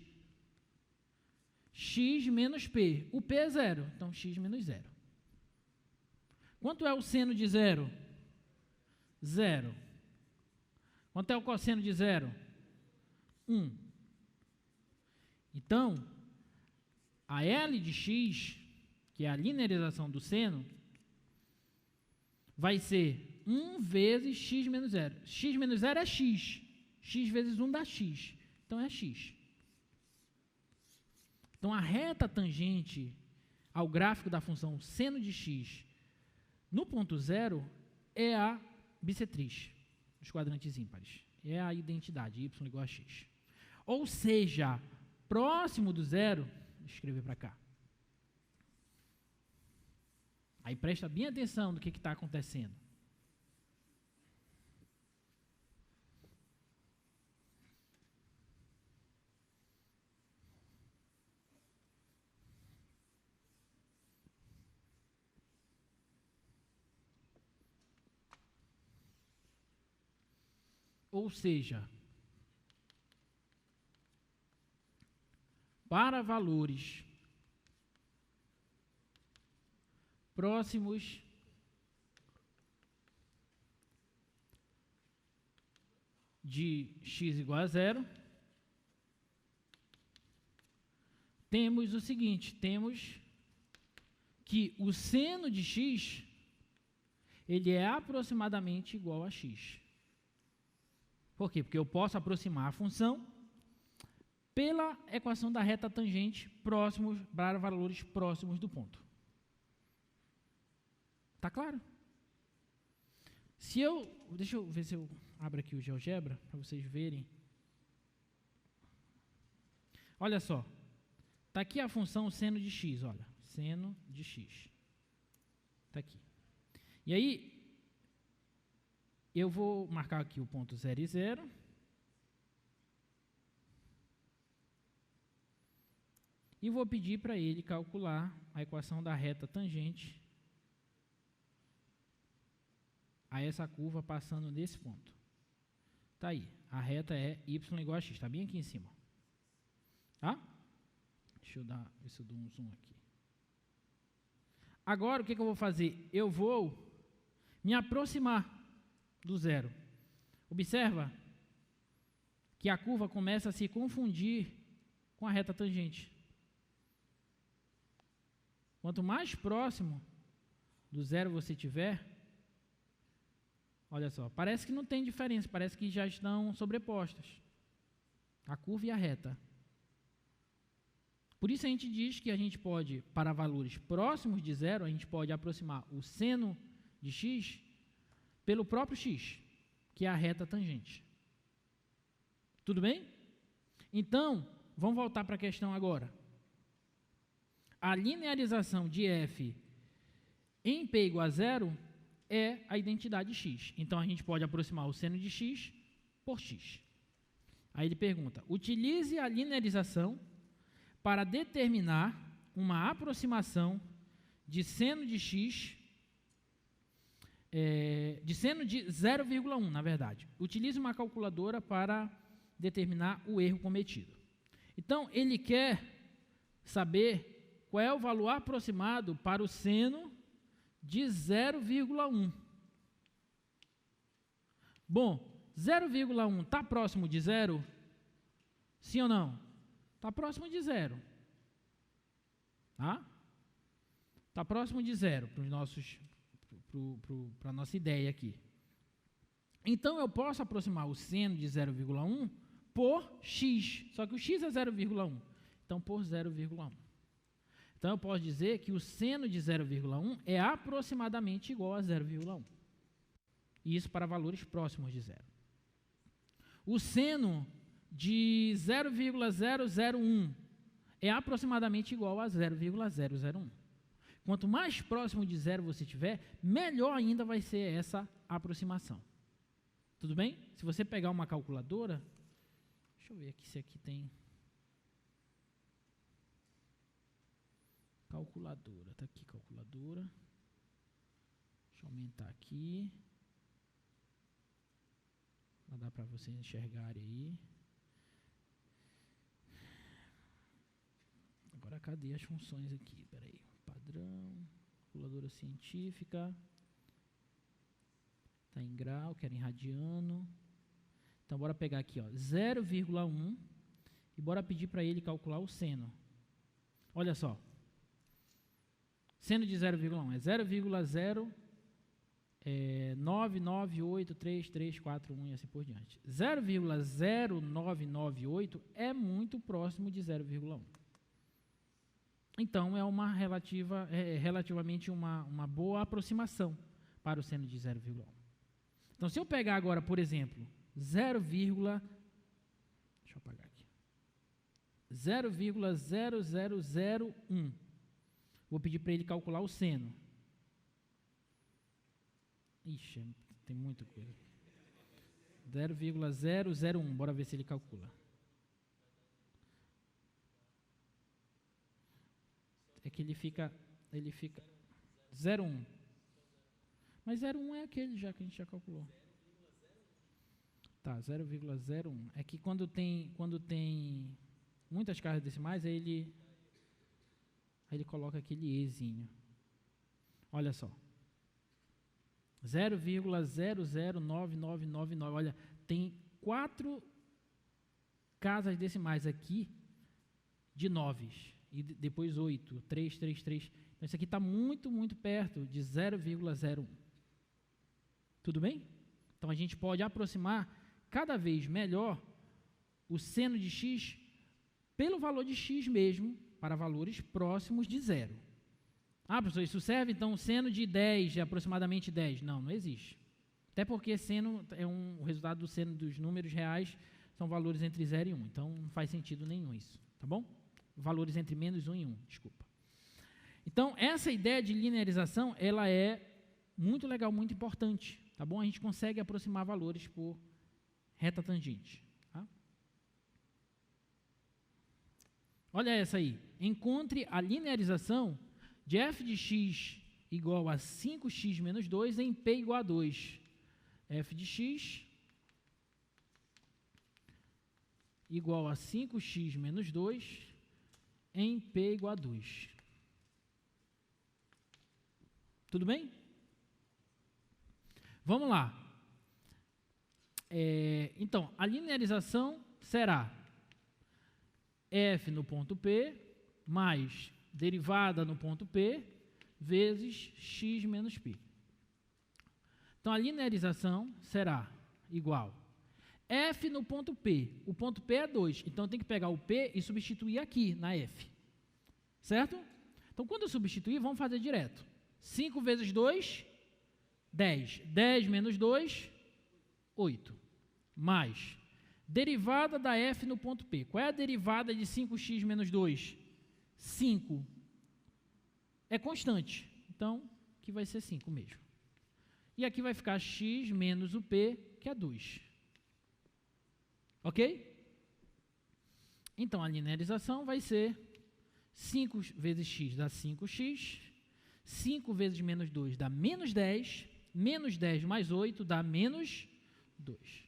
x menos P. O P é zero, então x menos zero. Quanto é o seno de zero? Zero. Quanto é o cosseno de zero? 1. Então, a L de x, que é a linearização do seno, vai ser 1 vezes x menos 0. X menos 0 é x. X vezes 1 dá x. Então, é x. Então, a reta tangente ao gráfico da função seno de x no ponto zero é a bissetriz dos quadrantes ímpares. É a identidade, y igual a x. Ou seja, próximo do zero, deixa eu escrever para cá. Aí presta bem atenção no que está acontecendo. Ou seja, para valores próximos de x igual a zero, temos o seguinte, temos que o seno de x, ele é aproximadamente igual a x. Por quê? Porque eu posso aproximar a função pela equação da reta tangente próximos, para valores próximos do ponto. Tá claro? Deixa eu ver se eu abro aqui o GeoGebra, para vocês verem. Olha só, está aqui a função seno de x, olha, seno de x. Está aqui. E aí, eu vou marcar aqui o ponto 0 e 0. E vou pedir para ele calcular a equação da reta tangente a essa curva passando nesse ponto. Está aí, a reta é y igual a x, está bem aqui em cima. Tá? Deixa eu ver se eu dou um zoom aqui. Agora, o que eu vou fazer? Eu vou me aproximar do zero. Observa que a curva começa a se confundir com a reta tangente. Quanto mais próximo do zero você tiver, olha só, parece que não tem diferença, parece que já estão sobrepostas, a curva e a reta. Por isso a gente diz que a gente pode, para valores próximos de zero, a gente pode aproximar o seno de x pelo próprio x, que é a reta tangente. Tudo bem? Então, vamos voltar para a questão agora. A linearização de f em P igual a zero é a identidade x. Então, a gente pode aproximar o seno de x por x. Aí ele pergunta, utilize a linearização para determinar uma aproximação de seno de x, de seno de 0,1, na verdade. Utilize uma calculadora para determinar o erro cometido. Então, ele quer saber qual é o valor aproximado para o seno de 0,1. Bom, 0,1 está próximo de zero? Sim ou não? Está próximo de zero. Tá? Está próximo de zero para a nossa ideia aqui. Então, eu posso aproximar o seno de 0,1 por x. Só que o x é 0,1. Então, por 0,1. Então, eu posso dizer que o seno de 0,1 é aproximadamente igual a 0,1. Isso para valores próximos de zero. O seno de 0,001 é aproximadamente igual a 0,001. Quanto mais próximo de zero você tiver, melhor ainda vai ser essa aproximação. Tudo bem? Se você pegar uma calculadora, deixa eu ver aqui se aqui tem calculadora. Está aqui calculadora. Deixa eu aumentar aqui. Vai dar para vocês enxergarem aí. Agora, cadê as funções aqui? Peraí. Padrão, calculadora científica. Está em grau, quero em radiano. Então, bora pegar aqui, 0,1 e bora pedir para ele calcular o seno. Olha só. Seno de 0,1 é 0,9983341 e assim por diante. 0,0998 é muito próximo de 0,1. Então, é relativamente uma boa aproximação para o seno de 0,1. Então, se eu pegar agora, por exemplo, 0,0001, vou pedir para ele calcular o seno. Ixi, tem muita coisa. 0,001, bora ver se ele calcula. É que ele fica 0,1. Mas 0,1 é aquele já que a gente já calculou. Tá, 0,01. É que quando tem muitas casas decimais, aí ele coloca aquele ezinho. Olha só. 0,009999. Olha, tem 4 casas decimais aqui de 9. E depois 8, 3, 3, 3. Então, isso aqui está muito, muito perto de 0,01. Tudo bem? Então, a gente pode aproximar cada vez melhor o seno de x pelo valor de x mesmo, para valores próximos de zero. Ah, professor, isso serve? Então, o seno de 10 é aproximadamente 10. Não, não existe. Até porque seno o resultado do seno dos números reais são valores entre 0 e 1. Então, não faz sentido nenhum isso. Tá bom? Valores entre menos 1 e 1, desculpa. Então, essa ideia de linearização, ela é muito legal, muito importante. Tá bom? A gente consegue aproximar valores por reta tangente. Tá? Olha essa aí. Encontre a linearização de f de x igual a 5x menos 2 em p igual a 2. F de x igual a 5x menos 2 em p igual a 2. Tudo bem? Vamos lá. Então, a linearização será f no ponto P mais derivada no ponto P vezes x menos π. Então, a linearização será igual f no ponto P. O ponto P é 2, então tem que pegar o P e substituir aqui na f. Certo? Então, quando eu substituir, vamos fazer direto. 5 vezes 2, 10. 10 menos 2, 8. Mais derivada da f no ponto P. Qual é a derivada de 5x menos 2? 5. É constante. Então, aqui vai ser 5 mesmo. E aqui vai ficar x menos o P, que é 2. Ok? Então, a linearização vai ser 5 vezes x dá 5x. 5 vezes menos 2 dá menos 10. Menos 10 mais 8 dá menos 2.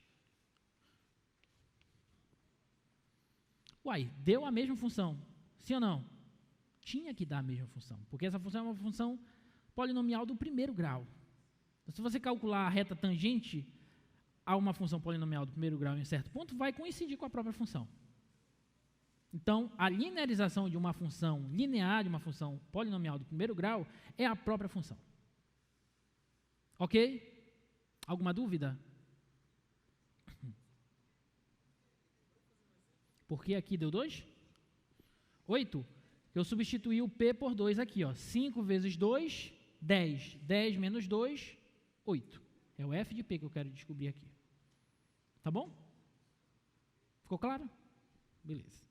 Uai, deu a mesma função. Sim ou não? Tinha que dar a mesma função, porque essa função é uma função polinomial do primeiro grau. Então, se você calcular a reta tangente a uma função polinomial do primeiro grau em um certo ponto, vai coincidir com a própria função. Então, a linearização de uma função linear, de uma função polinomial do primeiro grau, é a própria função. Ok? Alguma dúvida? Por que aqui deu 2? 8. Eu substituí o P por 2 aqui. 5 vezes 2, 10. 10 menos 2, 8. É o F de P que eu quero descobrir aqui. Tá bom? Ficou claro? Beleza.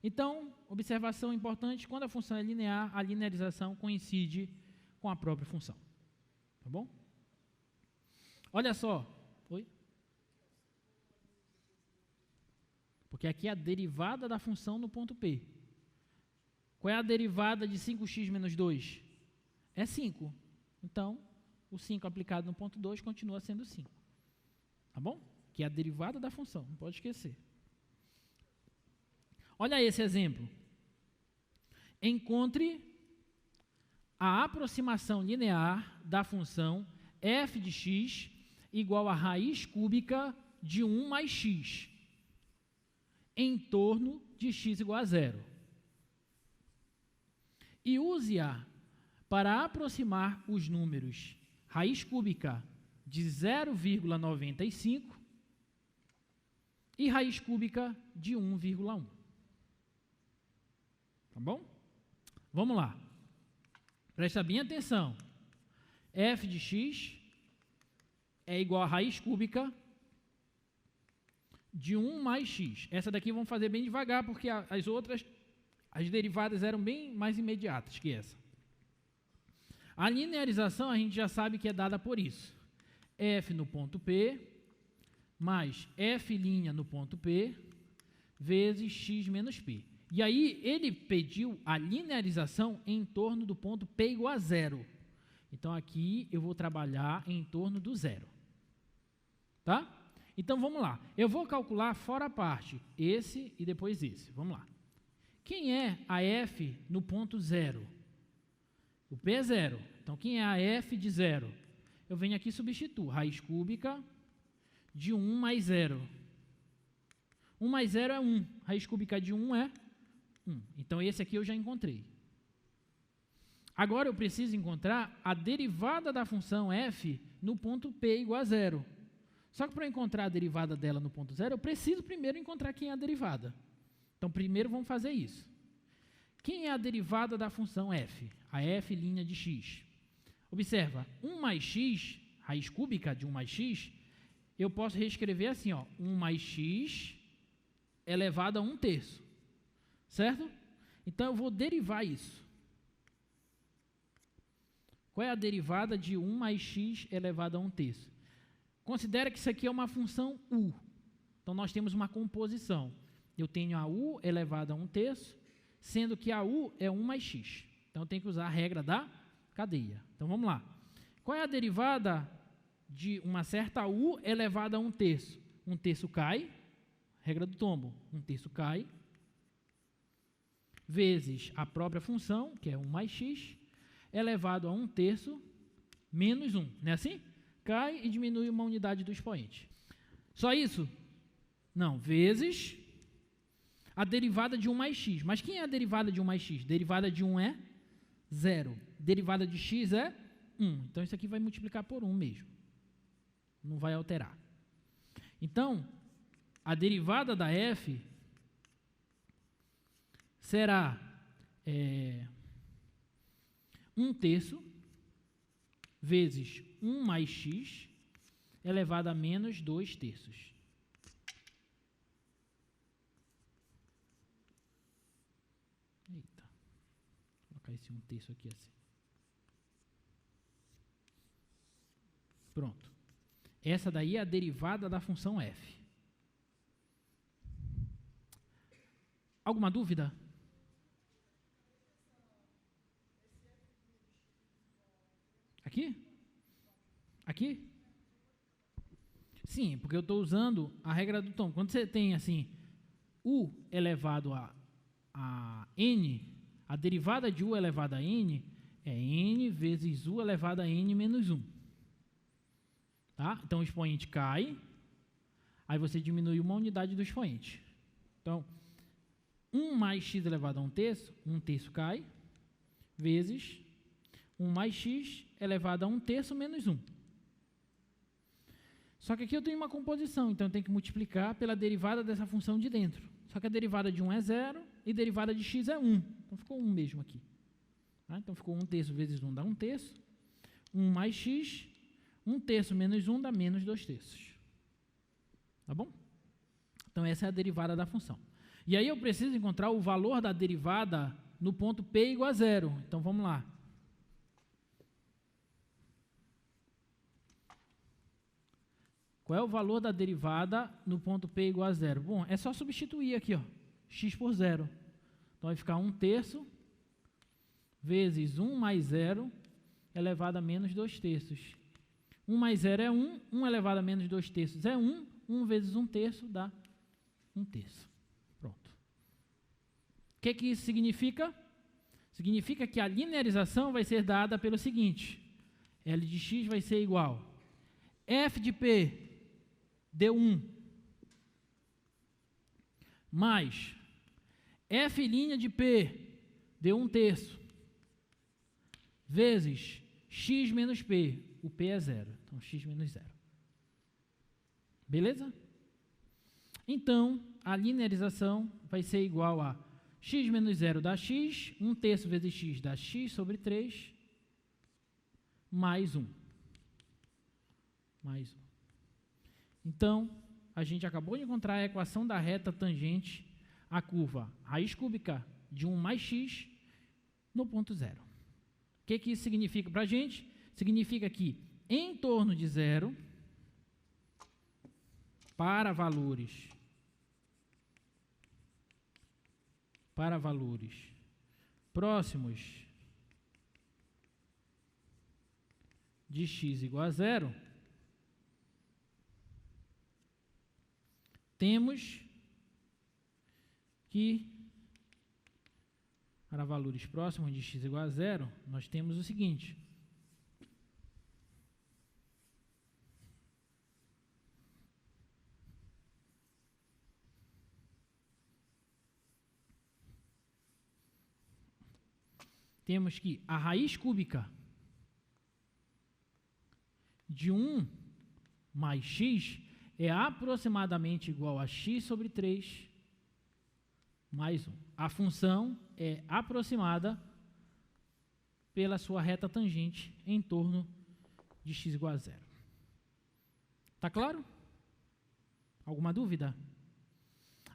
Então, observação importante, quando a função é linear, a linearização coincide com a própria função. Tá bom? Olha só. Oi? Porque aqui é a derivada da função no ponto P. Qual é a derivada de 5x menos 2? É 5. Então, o 5 aplicado no ponto 2 continua sendo 5. Tá bom? Que é a derivada da função, não pode esquecer. Olha esse exemplo. Encontre a aproximação linear da função f de x igual a raiz cúbica de 1 mais x em torno de x igual a 0. E use-a para aproximar os números raiz cúbica de 0,95 e raiz cúbica de 1,1. Tá bom? Vamos lá. Presta bem atenção. F de x é igual a raiz cúbica de 1 mais x. Essa daqui vamos fazer bem devagar, porque as outras, as derivadas eram bem mais imediatas que essa. A linearização a gente já sabe que é dada por isso. F no ponto P mais F' no ponto P vezes x menos P. E aí ele pediu a linearização em torno do ponto P igual a 0. Então aqui eu vou trabalhar em torno do 0. Tá? Então vamos lá. Eu vou calcular fora a parte, esse e depois esse. Vamos lá. Quem é a F no ponto 0? O P é 0. Então quem é a F de 0? Eu venho aqui e substituo. Raiz cúbica de 1 mais 0. 1 mais 0 é 1. Raiz cúbica de 1 é 1. Então esse aqui eu já encontrei. Agora eu preciso encontrar a derivada da função f no ponto P igual a 0. Só que para eu encontrar a derivada dela no ponto 0, eu preciso primeiro encontrar quem é a derivada. Então primeiro vamos fazer isso. Quem é a derivada da função f? A f' de x. Observa, 1 mais x, raiz cúbica de 1 mais x, eu posso reescrever assim, ó, 1 mais x elevado a 1/3. Certo? Então eu vou derivar isso. Qual é a derivada de 1 mais x elevado a 1/3? Considera que isso aqui é uma função u. Então nós temos uma composição. Eu tenho a u elevado a 1/3, sendo que a u é 1 mais x. Então eu tenho que usar a regra da cadeia. Então vamos lá. Qual é a derivada de uma certa u elevada a 1/3? 1/3 cai, regra do tombo, 1/3 cai, vezes a própria função, que é 1 mais x, elevado a 1/3 menos 1. Não é assim? Cai e diminui uma unidade do expoente. Só isso? Não, vezes a derivada de 1 mais x. Mas quem é a derivada de 1 mais x? Derivada de 1 é 0. Derivada de x é 1. Então, isso aqui vai multiplicar por 1 mesmo. Não vai alterar. Então, a derivada da f será 1/3 vezes 1 mais x elevado a menos 2/3. Eita, vou colocar esse 1/3 aqui assim. Pronto. Essa daí é a derivada da função f. Alguma dúvida? Aqui? Aqui? Sim, porque eu estou usando a regra do tom. Quando você tem assim, u elevado a n, a derivada de u elevado a n é n vezes u elevado a n menos 1. Tá? Então o expoente cai, aí você diminui uma unidade do expoente. Então, 1 mais x elevado a 1/3, 1/3 cai, vezes 1 mais x elevado a 1/3 menos 1. Só que aqui eu tenho uma composição, então eu tenho que multiplicar pela derivada dessa função de dentro. Só que a derivada de 1 é 0 e a derivada de x é 1. Então ficou 1 mesmo aqui. Tá? Então ficou 1/3 vezes 1 dá 1/3. 1 mais x, 1/3 menos 1 dá menos 2/3. Tá bom? Então essa é a derivada da função. E aí eu preciso encontrar o valor da derivada no ponto P igual a 0. Então vamos lá. Qual é o valor da derivada no ponto P igual a zero? Bom, é só substituir aqui, ó, x por zero. Então, vai ficar 1/3 vezes 1 mais 0 elevado a menos 2/3. 1 mais 0 é 1, 1 elevado a menos 2/3 é 1, 1 vezes 1/3 dá 1/3. Pronto. O que isso significa? Significa que a linearização vai ser dada pelo seguinte: L de x vai ser igual f de p deu 1 mais f' de p deu 1/3 vezes x menos p. O p é 0, então x menos 0. Beleza? Então, a linearização vai ser igual a x menos 0 dá x, 1/3 vezes x dá x sobre 3, mais 1. Mais 1. Então, a gente acabou de encontrar a equação da reta tangente à curva raiz cúbica de 1 mais x no ponto 0. O que isso significa para a gente? Significa que em torno de 0, para valores próximos de x igual a 0, temos que, para valores próximos de x igual a 0, nós temos o seguinte: temos que a raiz cúbica de 1 mais x é aproximadamente igual a x sobre 3 mais 1. A função é aproximada pela sua reta tangente em torno de x igual a 0. Tá claro? Alguma dúvida?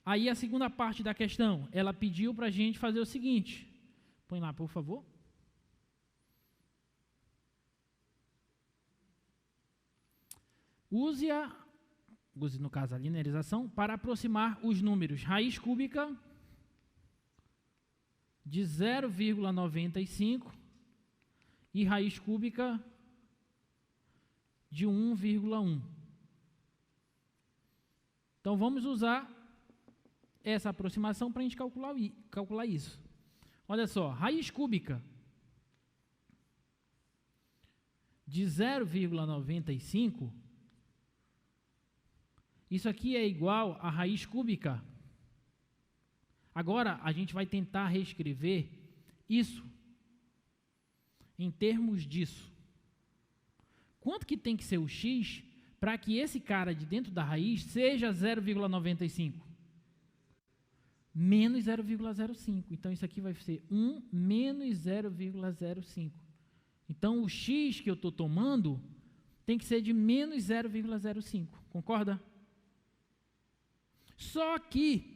Aí a segunda parte da questão, ela pediu para a gente fazer o seguinte. Põe lá, por favor. Use, no caso, a linearização para aproximar os números raiz cúbica de 0,95 e raiz cúbica de 1,1. Então, vamos usar essa aproximação para a gente calcular isso. Olha só, raiz cúbica de 0,95, isso aqui é igual a raiz cúbica. Agora, a gente vai tentar reescrever isso em termos disso. Quanto que tem que ser o x para que esse cara de dentro da raiz seja 0,95? Menos 0,05. Então, isso aqui vai ser 1 menos 0,05. Então, o x que eu estou tomando tem que ser de menos 0,05. Concorda? Só que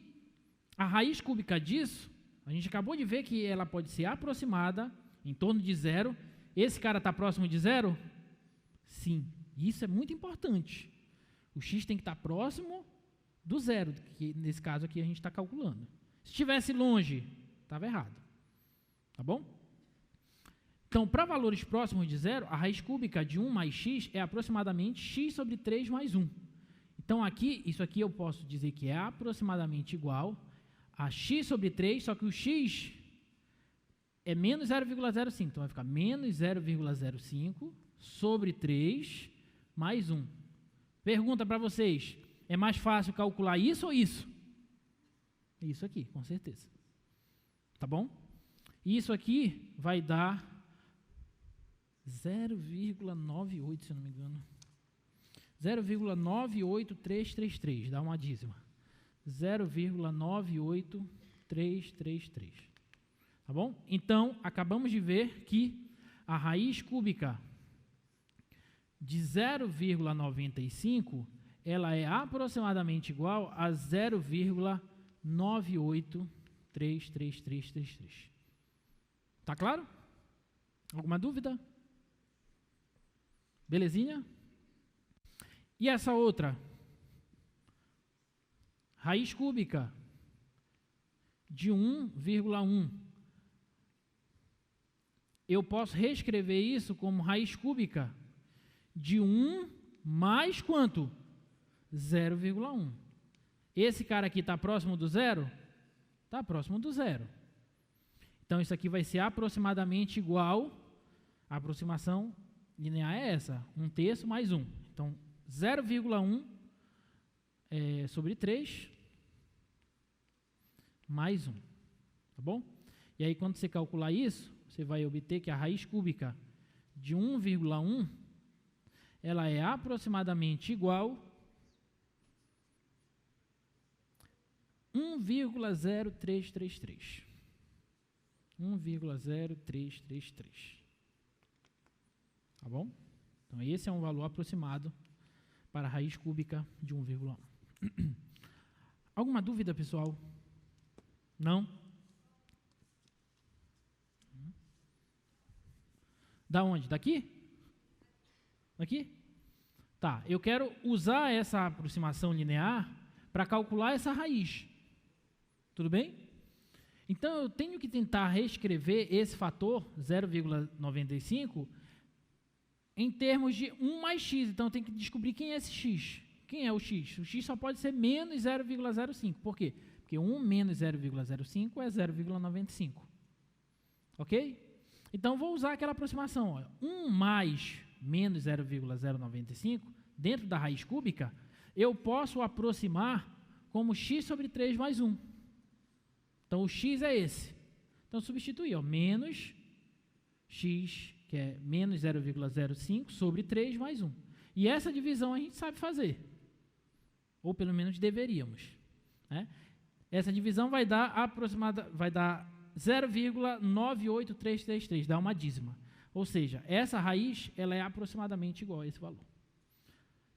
a raiz cúbica disso, a gente acabou de ver que ela pode ser aproximada em torno de 0. Esse cara está próximo de 0? Sim. Isso é muito importante. O x tem que estar próximo do 0, que nesse caso aqui a gente está calculando. Se estivesse longe, estava errado. Tá bom? Então, para valores próximos de 0, a raiz cúbica de 1 mais x é aproximadamente x sobre 3 mais 1. Então, aqui, isso aqui eu posso dizer que é aproximadamente igual a x sobre 3, só que o x é menos 0,05. Então, vai ficar menos 0,05 sobre 3 mais 1. Pergunta para vocês, é mais fácil calcular isso ou isso? Isso aqui, com certeza. Tá bom? Isso aqui vai dar 0,98, se eu não me engano. 0,98333, dá uma dízima. 0,98333. Tá bom? Então, acabamos de ver que a raiz cúbica de 0,95, ela é aproximadamente igual a 0,983333. Tá claro? Alguma dúvida? Belezinha? E essa outra? Raiz cúbica de 1,1. Eu posso reescrever isso como raiz cúbica de 1 mais quanto? 0,1. Esse cara aqui está próximo do zero? Está próximo do zero. Então, isso aqui vai ser aproximadamente igual, a aproximação linear é essa, 1/3 mais 1. Então, 0,1 sobre 3 mais 1. Tá bom? E aí, quando você calcular isso, você vai obter que a raiz cúbica de 1,1, ela é aproximadamente igual a 1,0333. 1,0333. Tá bom? Então, esse é um valor aproximado para a raiz cúbica de 1,1. Alguma dúvida, pessoal? Não? Da onde? Daqui? Daqui? Tá, eu quero usar essa aproximação linear para calcular essa raiz. Tudo bem? Então, eu tenho que tentar reescrever esse fator 0,95 em termos de 1 mais x. Então, eu tenho que descobrir quem é esse x. Quem é o x? O x só pode ser menos 0,05. Por quê? Porque 1 menos 0,05 é 0,95. Ok? Então, vou usar aquela aproximação. Ó. 1 mais menos 0,095, dentro da raiz cúbica, eu posso aproximar como x sobre 3 mais 1. Então, o x é esse. Então, substituir, ó, menos x, que é menos 0,05, sobre 3 mais 1. E essa divisão a gente sabe fazer. Ou pelo menos deveríamos. Né? Essa divisão vai dar 0,983333, dá uma dízima. Ou seja, essa raiz ela é aproximadamente igual a esse valor.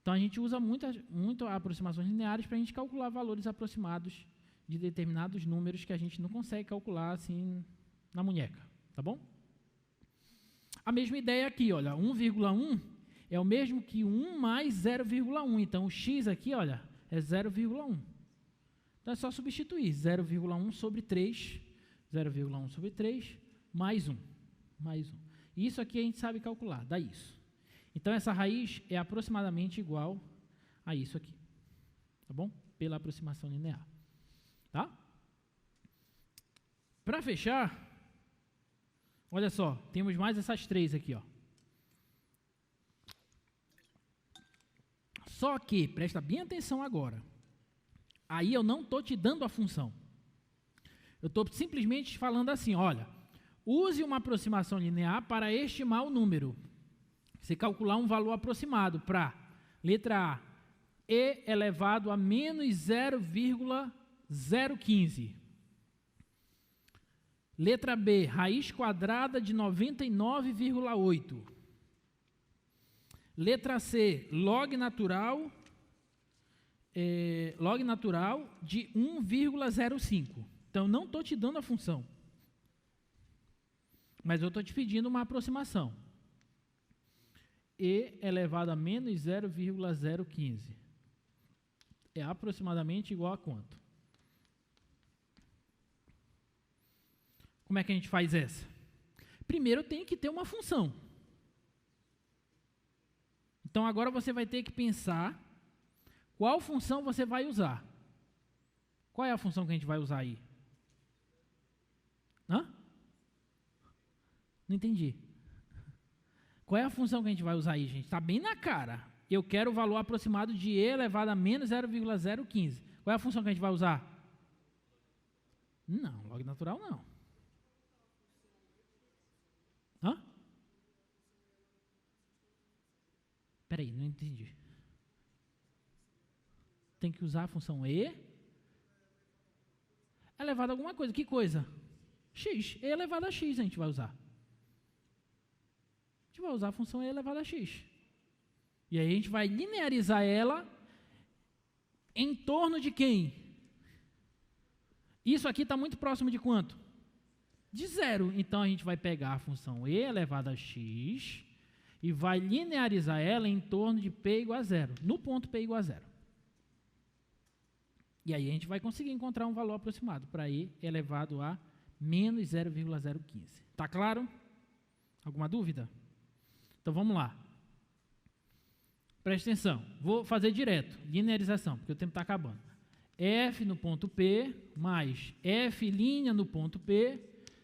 Então, a gente usa muito aproximações lineares para a gente calcular valores aproximados de determinados números que a gente não consegue calcular assim na munheca, tá bom? A mesma ideia aqui, olha, 1,1 é o mesmo que 1 mais 0,1, então o x aqui, olha, é 0,1. Então é só substituir 0,1 sobre 3, 0,1 sobre 3, mais 1, mais 1. Isso aqui a gente sabe calcular, dá isso. Então essa raiz é aproximadamente igual a isso aqui, tá bom? Pela aproximação linear. Tá? Para fechar, olha só, temos mais essas três aqui, ó. Só que, presta bem atenção agora, aí eu não estou te dando a função. Eu estou simplesmente falando assim, olha, use uma aproximação linear para estimar o número. Você calcular um valor aproximado para, letra A, e elevado a menos 0,015. Letra B, raiz quadrada de 99,8. Letra C, log natural de 1,05. Então, não estou te dando a função, mas eu estou te pedindo uma aproximação. E elevado a menos 0,015. É aproximadamente igual a quanto? Como é que a gente faz essa? Primeiro tem que ter uma função. Então agora você vai ter que pensar qual função você vai usar. Qual é a função que a gente vai usar aí? Hã? Não entendi. Qual é a função que a gente vai usar aí, gente? Está bem na cara. Eu quero o valor aproximado de e elevado a menos 0,015. Qual é a função que a gente vai usar? Não, log natural não. Hã? Espera aí, não entendi. Tem que usar a função e elevado a alguma coisa. Que coisa? X. E elevado a x a gente vai usar. A gente vai usar a função e elevado a x. E aí a gente vai linearizar ela em torno de quem? Isso aqui está muito próximo de quanto? De zero. Então, a gente vai pegar a função e elevado a x e vai linearizar ela em torno de P igual a zero, no ponto P igual a zero. E aí a gente vai conseguir encontrar um valor aproximado para E elevado a menos 0,015. Tá claro? Alguma dúvida? Então vamos lá. Preste atenção. Vou fazer direto, linearização, porque o tempo está acabando. F no ponto P mais F' no ponto P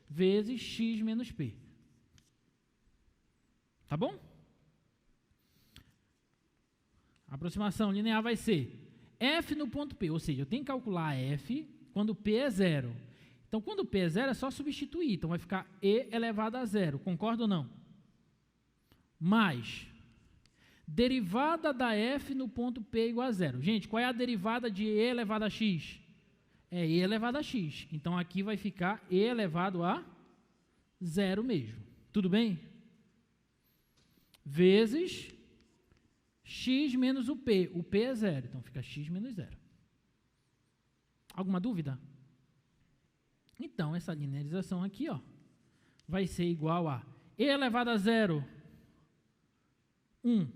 vezes X menos P. Tá bom? A aproximação linear vai ser F no ponto P, ou seja, eu tenho que calcular F quando P é zero. Então, quando P é zero, é só substituir. Então, vai ficar E elevado a zero. Concorda ou não? Mais derivada da F no ponto P igual a zero. Gente, qual é a derivada de E elevado a X? É E elevado a X. Então, aqui vai ficar E elevado a zero mesmo. Tudo bem? Vezes X menos o P. O P é zero, então fica X menos zero. Alguma dúvida? Então, essa linearização aqui, ó, vai ser igual a E elevado a zero, 1,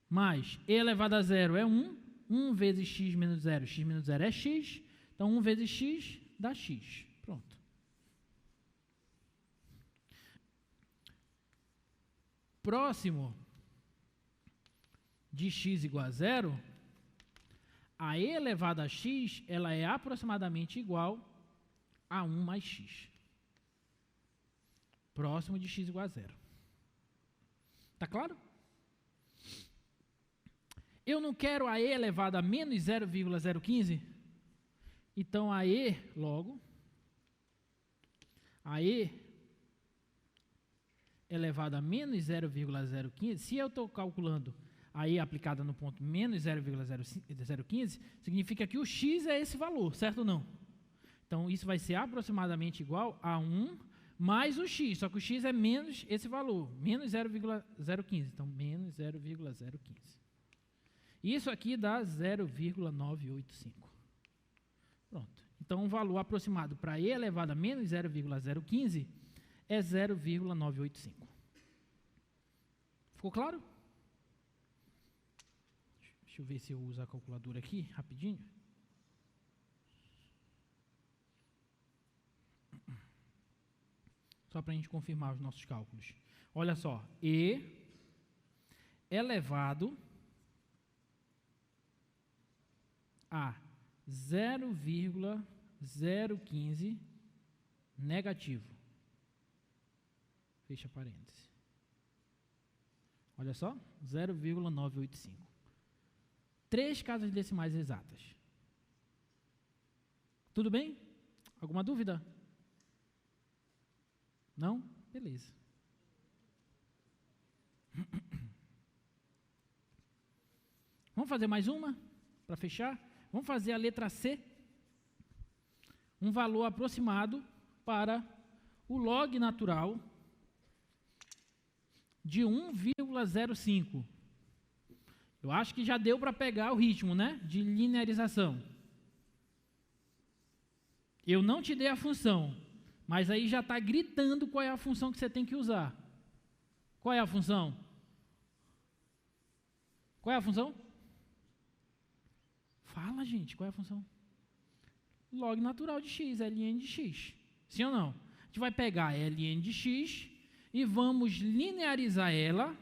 mais E elevado a zero é 1, 1 vezes X menos zero é X, então 1 vezes X dá X. Pronto. Próximo de x igual a zero, a E elevado a x, ela é aproximadamente igual a 1 mais x. Próximo de x igual a zero. Tá claro? Eu não quero a E elevado a menos 0,015? Então, a E, logo, a E elevado a menos 0,015, se eu estou calculando a E aplicada no ponto menos 0,015, significa que o x é esse valor, certo ou não? Então, isso vai ser aproximadamente igual a 1 mais o x, só que o x é menos esse valor, menos 0,015, então menos 0,015. Isso aqui dá 0,985. Pronto. Então, o valor aproximado para E elevado a menos 0,015 é 0,985. Ficou claro? Deixa eu ver se eu uso a calculadora aqui, rapidinho. Só para a gente confirmar os nossos cálculos. Olha só, E elevado a 0,015 negativo. Fecha parênteses. Olha só, 0,985. 3 casas decimais exatas. Tudo bem? Alguma dúvida? Não? Beleza. Vamos fazer mais uma para fechar? Vamos fazer a letra C. Um valor aproximado para o log natural de 1,05. Eu acho que já deu para pegar o ritmo, né? De linearização. Eu não te dei a função, mas aí já está gritando qual é a função que você tem que usar. Qual é a função? Qual é a função? Fala, gente, qual é a função? Log natural de x, ln de x. Sim ou não? A gente vai pegar ln de x e vamos linearizar ela.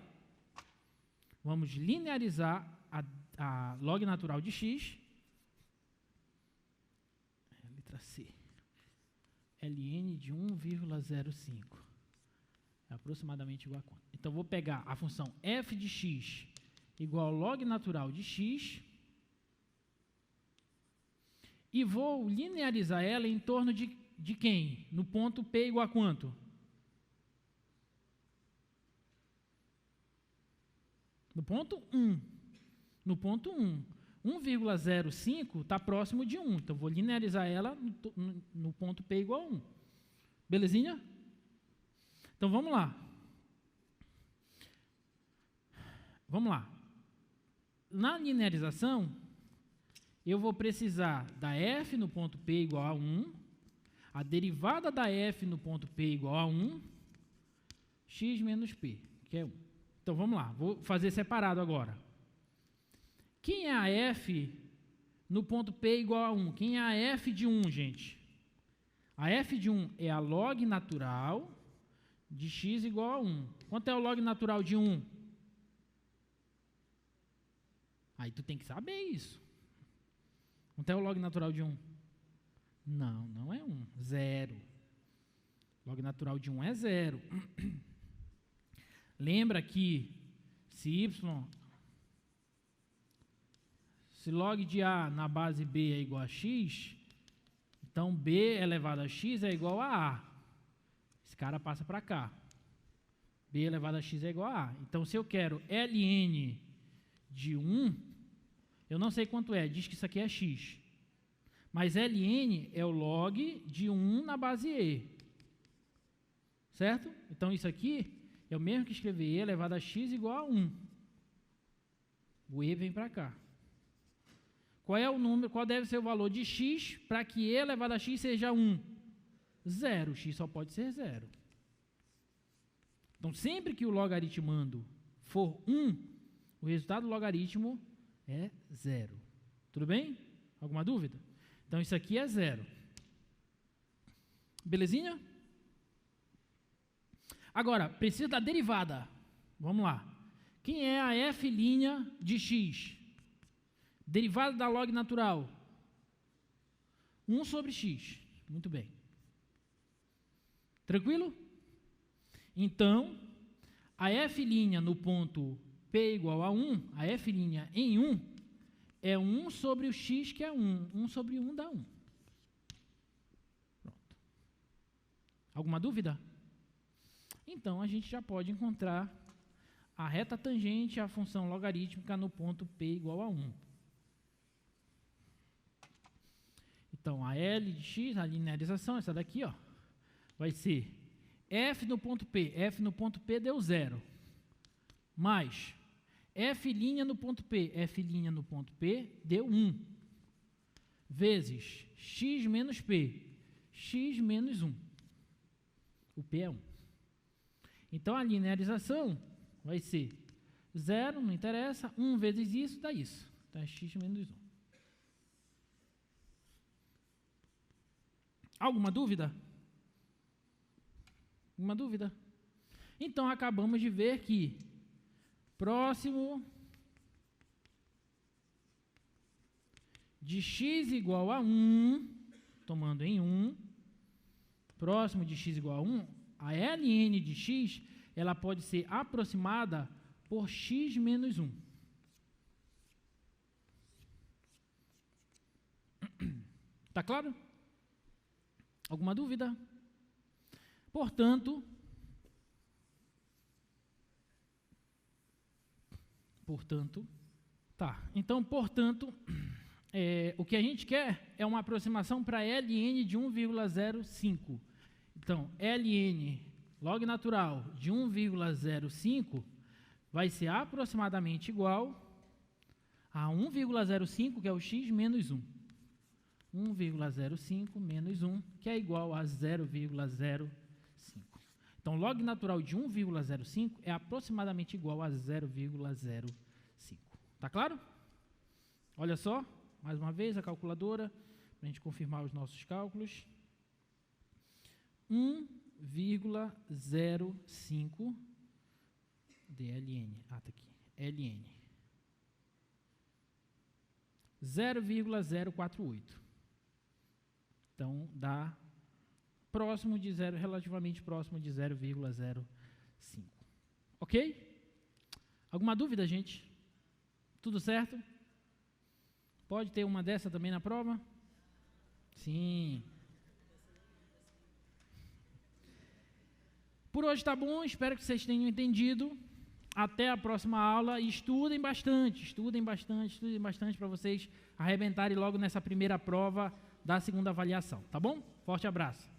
Vamos linearizar a log natural de x. Letra C. ln de 1,05. É aproximadamente igual a quanto? Então, vou pegar a função f de x igual ao log natural de x e vou linearizar ela em torno de quem? No ponto P igual a quanto? No ponto 1. No ponto 1. 1,05 está próximo de 1. Então, vou linearizar ela no ponto P igual a 1. Belezinha? Então, vamos lá. Vamos lá. Na linearização, eu vou precisar da f no ponto P igual a 1, a derivada da f no ponto P igual a 1, x menos p. que é 1. Então, vamos lá, vou fazer separado agora. Quem é a f no ponto P igual a 1? Quem é a f de 1, gente? A f de 1 é a log natural de x igual a 1. Quanto é o log natural de 1? Aí tu tem que saber isso. Quanto é o log natural de 1? Não, não é 1. 0. Log natural de 1 é 0. Lembra que se log de A na base B é igual a x, então B elevado a x é igual a A. Esse cara passa para cá. B elevado a x é igual a A. Então, se eu quero ln de 1, eu não sei quanto é, diz que isso aqui é x. Mas ln é o log de 1 na base E. Certo? Então, isso aqui é o mesmo que escrever E elevado a x igual a 1. O E vem para cá. Qual é o número, qual deve ser o valor de x para que E elevado a x seja 1? 0. X só pode ser 0. Então, sempre que o logaritmando for 1, o resultado do logaritmo é 0. Tudo bem? Alguma dúvida? Então, isso aqui é 0. Belezinha? Agora, precisa da derivada. Vamos lá. Quem é a f' de x? Derivada da log natural. 1 sobre x. Muito bem. Tranquilo? Então, a f' no ponto P igual a 1, a f' em 1, é 1 sobre o x, que é 1. 1 sobre 1 dá 1. Pronto. Alguma dúvida? Então, a gente já pode encontrar a reta tangente à função logarítmica no ponto P igual a 1. Então, a L de x, a linearização, essa daqui, ó, vai ser f no ponto P. F no ponto P deu 0. Mais f' no ponto P. F' no ponto P deu 1. Vezes x menos P. X menos 1. O P é 1. Então, a linearização vai ser 0, não interessa, 1 vezes isso dá isso. Então, é x menos 1. Alguma dúvida? Alguma dúvida? Então, acabamos de ver que próximo de x igual a 1, tomando em 1, próximo de x igual a 1, a ln de x, ela pode ser aproximada por x menos 1. Tá claro? Alguma dúvida? Portanto, o que a gente quer é uma aproximação para ln de 1,05. Então, ln log natural de 1,05 vai ser aproximadamente igual a 1,05, que é o x menos 1. 1,05 menos 1, que é igual a 0,05. Então, log natural de 1,05 é aproximadamente igual a 0,05. Tá claro? Olha só, mais uma vez a calculadora, para a gente confirmar os nossos cálculos. 1,05 DLN. Ah, tá aqui. LN. 0,048. Então, dá próximo de 0, relativamente próximo de 0,05. Ok? Alguma dúvida, gente? Tudo certo? Pode ter uma dessa também na prova? Sim. Por hoje tá bom, espero que vocês tenham entendido. Até a próxima aula e estudem bastante para vocês arrebentarem logo nessa primeira prova da segunda avaliação, tá bom? Forte abraço.